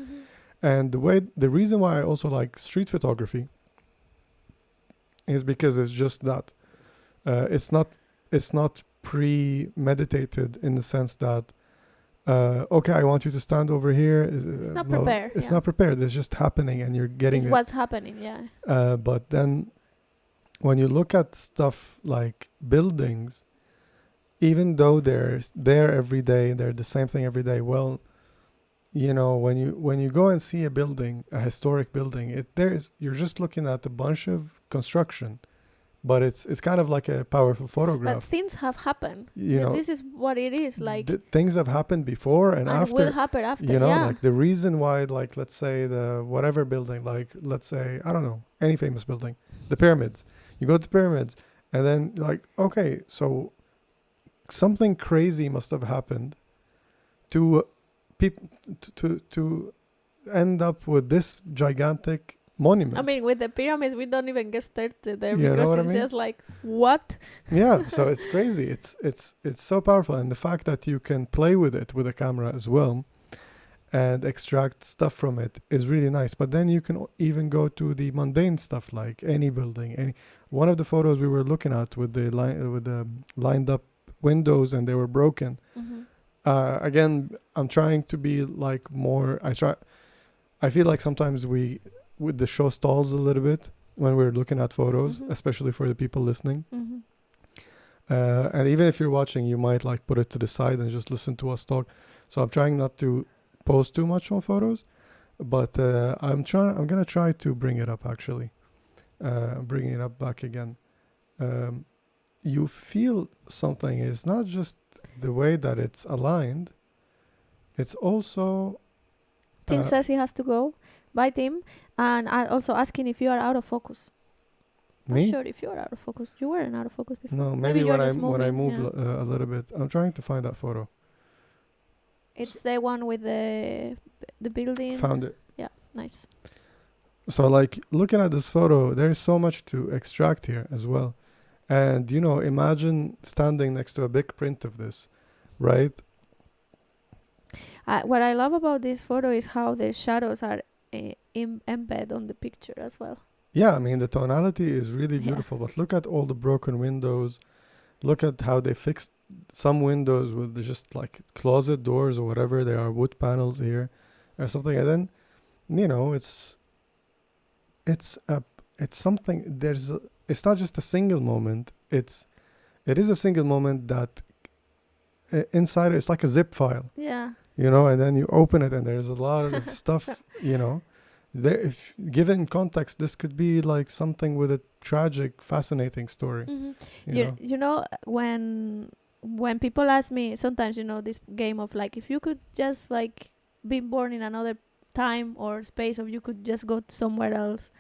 S1: And the reason why I also like street photography is because it's just that it's not premeditated in the sense that okay, I want you to stand over here.
S2: It's not prepared.
S1: It's not prepared. It's just happening, and you're getting
S2: it's
S1: it.
S2: what's happening. Yeah.
S1: But then, when you look at stuff like buildings, even though they're there every day, they're the same thing every day. Well, you know, when you go and see a building, a historic building, you're just looking at a bunch of construction, but it's kind of like a powerful photograph.
S2: But things have happened.
S1: You know,
S2: this is what it is. Like
S1: things have happened before and after.
S2: Will happen after.
S1: You know,
S2: yeah.
S1: like the reason why, like let's say the whatever building, like let's say I don't know any famous building, the pyramids. You go to the pyramids, and then like okay, so something crazy must have happened to people to end up with this gigantic monument.
S2: I mean, with the pyramids, we don't even get started there
S1: You know
S2: because
S1: what I
S2: it's
S1: mean?
S2: just like what?
S1: Yeah, so it's crazy. It's so powerful, and the fact that you can play with it with a camera as well, and extract stuff from it is really nice. But then you can even go to the mundane stuff like any building. One of the photos we were looking at with the lined up windows and they were broken. Again, I'm trying to be like more. I feel like sometimes with the show stalls a little bit when we're looking at photos, especially for the people listening. And even if you're watching, you might like put it to the side and just listen to us talk. So I'm trying not to post too much on photos, but I'm gonna try to bring it up actually. Bringing it up back again. You feel something. It's not just the way that it's aligned. It's also...
S2: Tim says he has to go. Bye, Tim. And also asking if you are out of focus.
S1: Me?
S2: Not sure if you are out of focus. You weren't out of focus before.
S1: No, maybe when I moved
S2: yeah.
S1: a little bit. I'm trying to find that photo.
S2: It's the one with the building.
S1: Found it.
S2: Yeah, nice.
S1: So like looking at this photo, there is so much to extract here as well. And, you know, imagine standing next to a big print of this, right?
S2: What I love about this photo is how the shadows are embedded on the picture as well.
S1: Yeah, I mean, the tonality is really beautiful. But look at all the broken windows. Look at how they fixed some windows with just like closet doors or whatever. There are wood panels here or something. And then, you know, it's something. It's not just a single moment. It is a single moment that inside it's like a zip file.
S2: Yeah.
S1: You know, and then you open it and there's a lot of stuff, you know. If given context, this could be like something with a tragic, fascinating story.
S2: You know, when people ask me sometimes, you know, this game of like, if you could just like be born in another time or space, or you could just go somewhere else,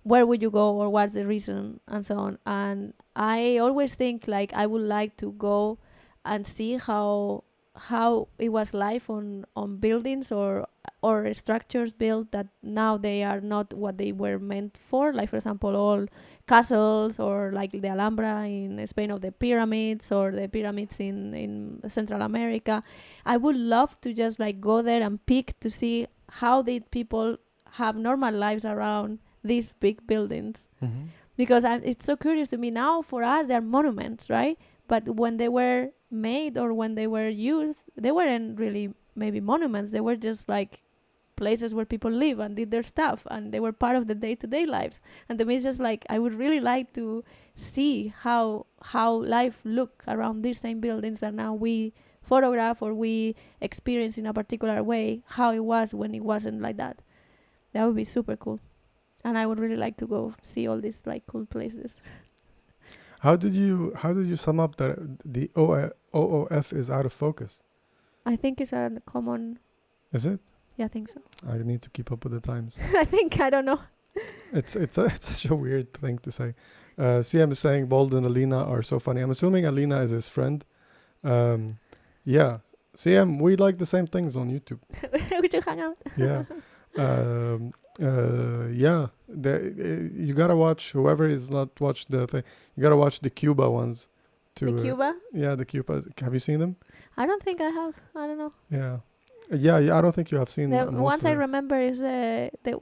S2: where would you go, or what's the reason, and so on. And I always think like I would like to go and see how it was life on buildings or structures built that now they are not what they were meant for. Like, for example, all castles, or like the Alhambra in Spain, or the pyramids, or the pyramids in Central America. I would love to just like go there and peek to see how did people have normal lives around these big buildings. Because it's so curious to me. Now for us they're monuments, right? But when they were made or when they were used, they weren't really maybe monuments. They were just like places where people live and did their stuff, and they were part of the day-to-day lives. And to me, it's just like I would really like to see how life look around these same buildings that now we photograph or we experience in a particular way, how it was when it wasn't like that. That would be super cool. And I would really like to go see all these like cool places.
S1: How did you sum up that the OOF is out of focus?
S2: I think it's a common...
S1: Is it?
S2: Yeah, I think so.
S1: I need to keep up with the times.
S2: I don't know.
S1: It's such a weird thing to say. CM is saying Bold and Alina are so funny. I'm assuming Alina is his friend. Yeah. CM, we like the same things on YouTube.
S2: We should hang out.
S1: Yeah. Yeah. You gotta watch, whoever is not watched the thing, you gotta watch the Cuba ones.
S2: The Cuba?
S1: Yeah, the Cuba. Have you seen them?
S2: I don't think I have. I don't know.
S1: Yeah. Yeah, I don't think you have seen
S2: The
S1: most
S2: ones
S1: of
S2: I
S1: them.
S2: remember is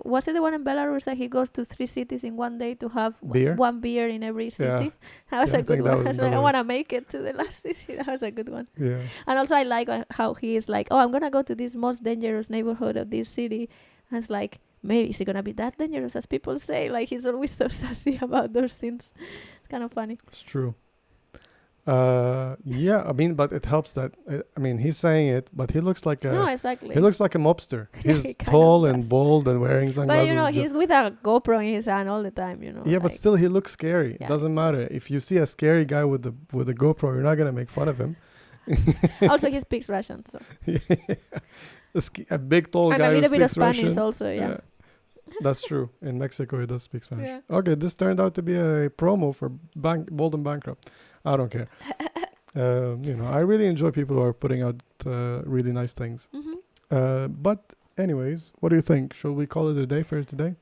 S2: was it the one in Belarus that he goes to 3 cities in one day to have
S1: Beer?
S2: one beer in every city?
S1: Yeah.
S2: That was
S1: Yeah,
S2: a
S1: I
S2: good
S1: think that
S2: one.
S1: was
S2: I was like, I
S1: Belarus.
S2: want to make it to the last city. That was a good one.
S1: Yeah.
S2: And also I like how he is like, oh, I'm gonna go to this most dangerous neighborhood of this city. And it's like, maybe is it gonna be that dangerous as people say? Like he's always so sassy about those things. It's kind of funny.
S1: It's true. Yeah, I mean, but it helps that I mean, he's saying it, but he looks like
S2: No,
S1: a
S2: exactly.
S1: he looks like a mobster. He's
S2: He kind
S1: tall
S2: of
S1: and
S2: does.
S1: bald and wearing sunglasses.
S2: But you know, he's with a GoPro in his hand all the time. You know.
S1: Yeah, but
S2: like-
S1: still, he looks scary.
S2: Yeah,
S1: It doesn't
S2: he
S1: matter if you see a scary guy with the GoPro. You're not gonna make fun of him.
S2: Also, he speaks Russian, so
S1: A big tall
S2: and
S1: guy
S2: a
S1: who
S2: little bit of
S1: speaks
S2: Spanish
S1: Russian.
S2: also. Yeah.
S1: That's true. In Mexico, he does speak Spanish.
S2: Yeah.
S1: Okay, this turned out to be a promo for Bold and Bankrupt. I don't care. You know, I really enjoy people who are putting out really nice things. But anyways, what do you think? Shall we call it a day for today?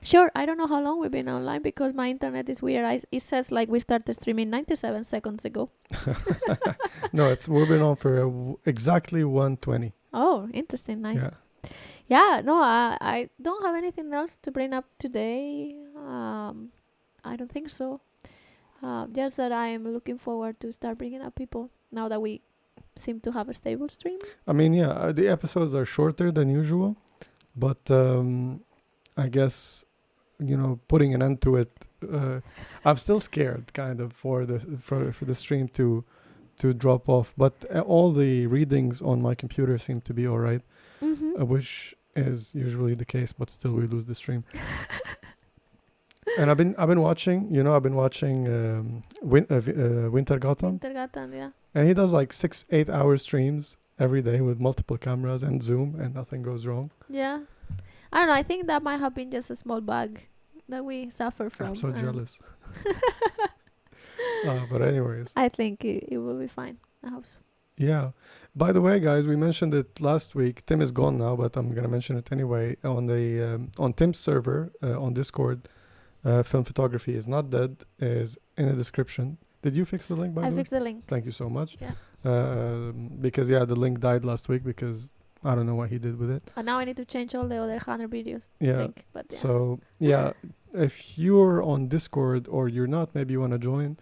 S2: Sure. I don't know how long we've been online because my internet is weird. It says like we started streaming 97 seconds ago.
S1: No, we've been on for exactly 1:20.
S2: Oh, interesting. Nice.
S1: Yeah.
S2: Yeah. No, I don't have anything else to bring up today. I don't think so. Just that I am looking forward to start bringing up people now that we seem to have a stable stream.
S1: I mean, yeah, the episodes are shorter than usual, but I guess, you know, putting an end to it, I'm still scared kind of for the stream to drop off. But all the readings on my computer seem to be all right, which is usually the case, but still we lose the stream. And I've been watching Wintergatan,
S2: Yeah.
S1: and he does like 6-8 hour streams every day with multiple cameras and Zoom, and nothing goes wrong.
S2: Yeah. I don't know. I think that might have been just a small bug that we suffer from.
S1: I'm so jealous. But anyways,
S2: I think it will be fine. I hope so.
S1: yeah. By the way, guys, we mentioned it last week. Tim is gone now, but I'm gonna mention it anyway. On Tim's server on Discord, Film Photography is Not Dead is in the description. Did you fix the link, by the way?
S2: I fixed the link.
S1: Thank you so much.
S2: Yeah.
S1: Because the link died last week because I don't know what he did with it.
S2: And now I need to change all the other 100 videos.
S1: Yeah.
S2: Link, but yeah.
S1: So yeah, if you're on Discord or you're not, maybe you want to join.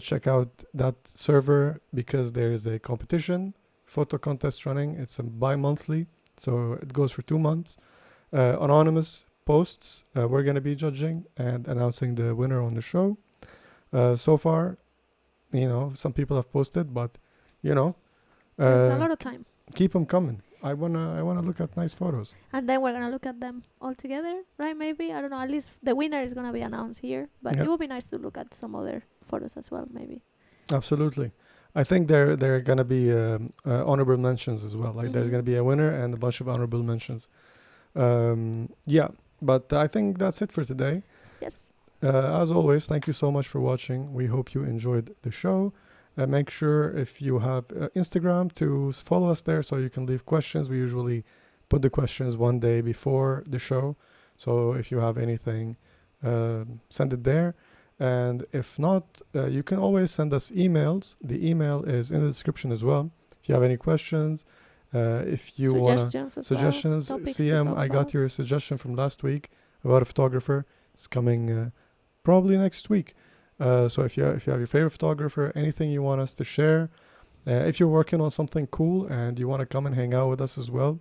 S1: Check out that server because there is a competition, photo contest running. It's a bi-monthly, so it goes for 2 months. Anonymous posts. We're gonna be judging and announcing the winner on the show. So far, you know, some people have posted, but you know,
S2: There's a lot of time.
S1: keep them coming. I wanna look at nice photos.
S2: And then we're going to look at them all together, right? Maybe. I don't know. At least the winner is going to be announced here. But
S1: Yeah.
S2: it would be nice to look at some other photos as well, maybe.
S1: Absolutely. I think there are gonna be honorable mentions as well. Like there's
S2: Mhm.
S1: gonna be a winner and a bunch of honorable mentions. Yeah, but I think that's it for today.
S2: Yes.
S1: As always, thank you so much for watching. We hope you enjoyed the show. Make sure if you have Instagram to follow us there so you can leave questions. We usually put the questions one day before the show. So if you have anything, send it there. And if not, you can always send us emails. The email is in the description as well. If you have any questions, if you want suggestions,
S2: topics to
S1: CM,
S2: talk
S1: I got
S2: about.
S1: your suggestion from last week about a photographer. It's coming probably next week. So if you have your favorite photographer, anything you want us to share, if you're working on something cool and you want to come and hang out with us as well,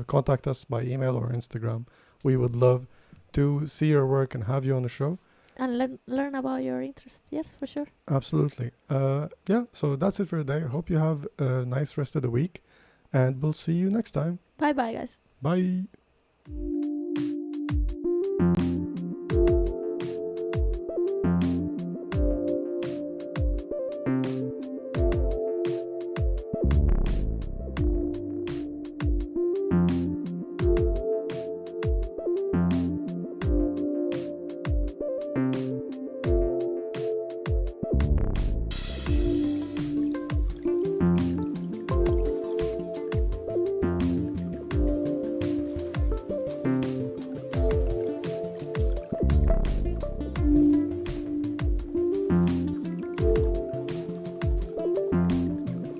S1: contact us by email or Instagram. We would love to see your work and have you on the show.
S2: And learn about your interests. Yes, for sure.
S1: Absolutely. Yeah, so that's it for today. I hope you have a nice rest of the week, and we'll see you next time.
S2: Bye-bye, guys.
S1: Bye.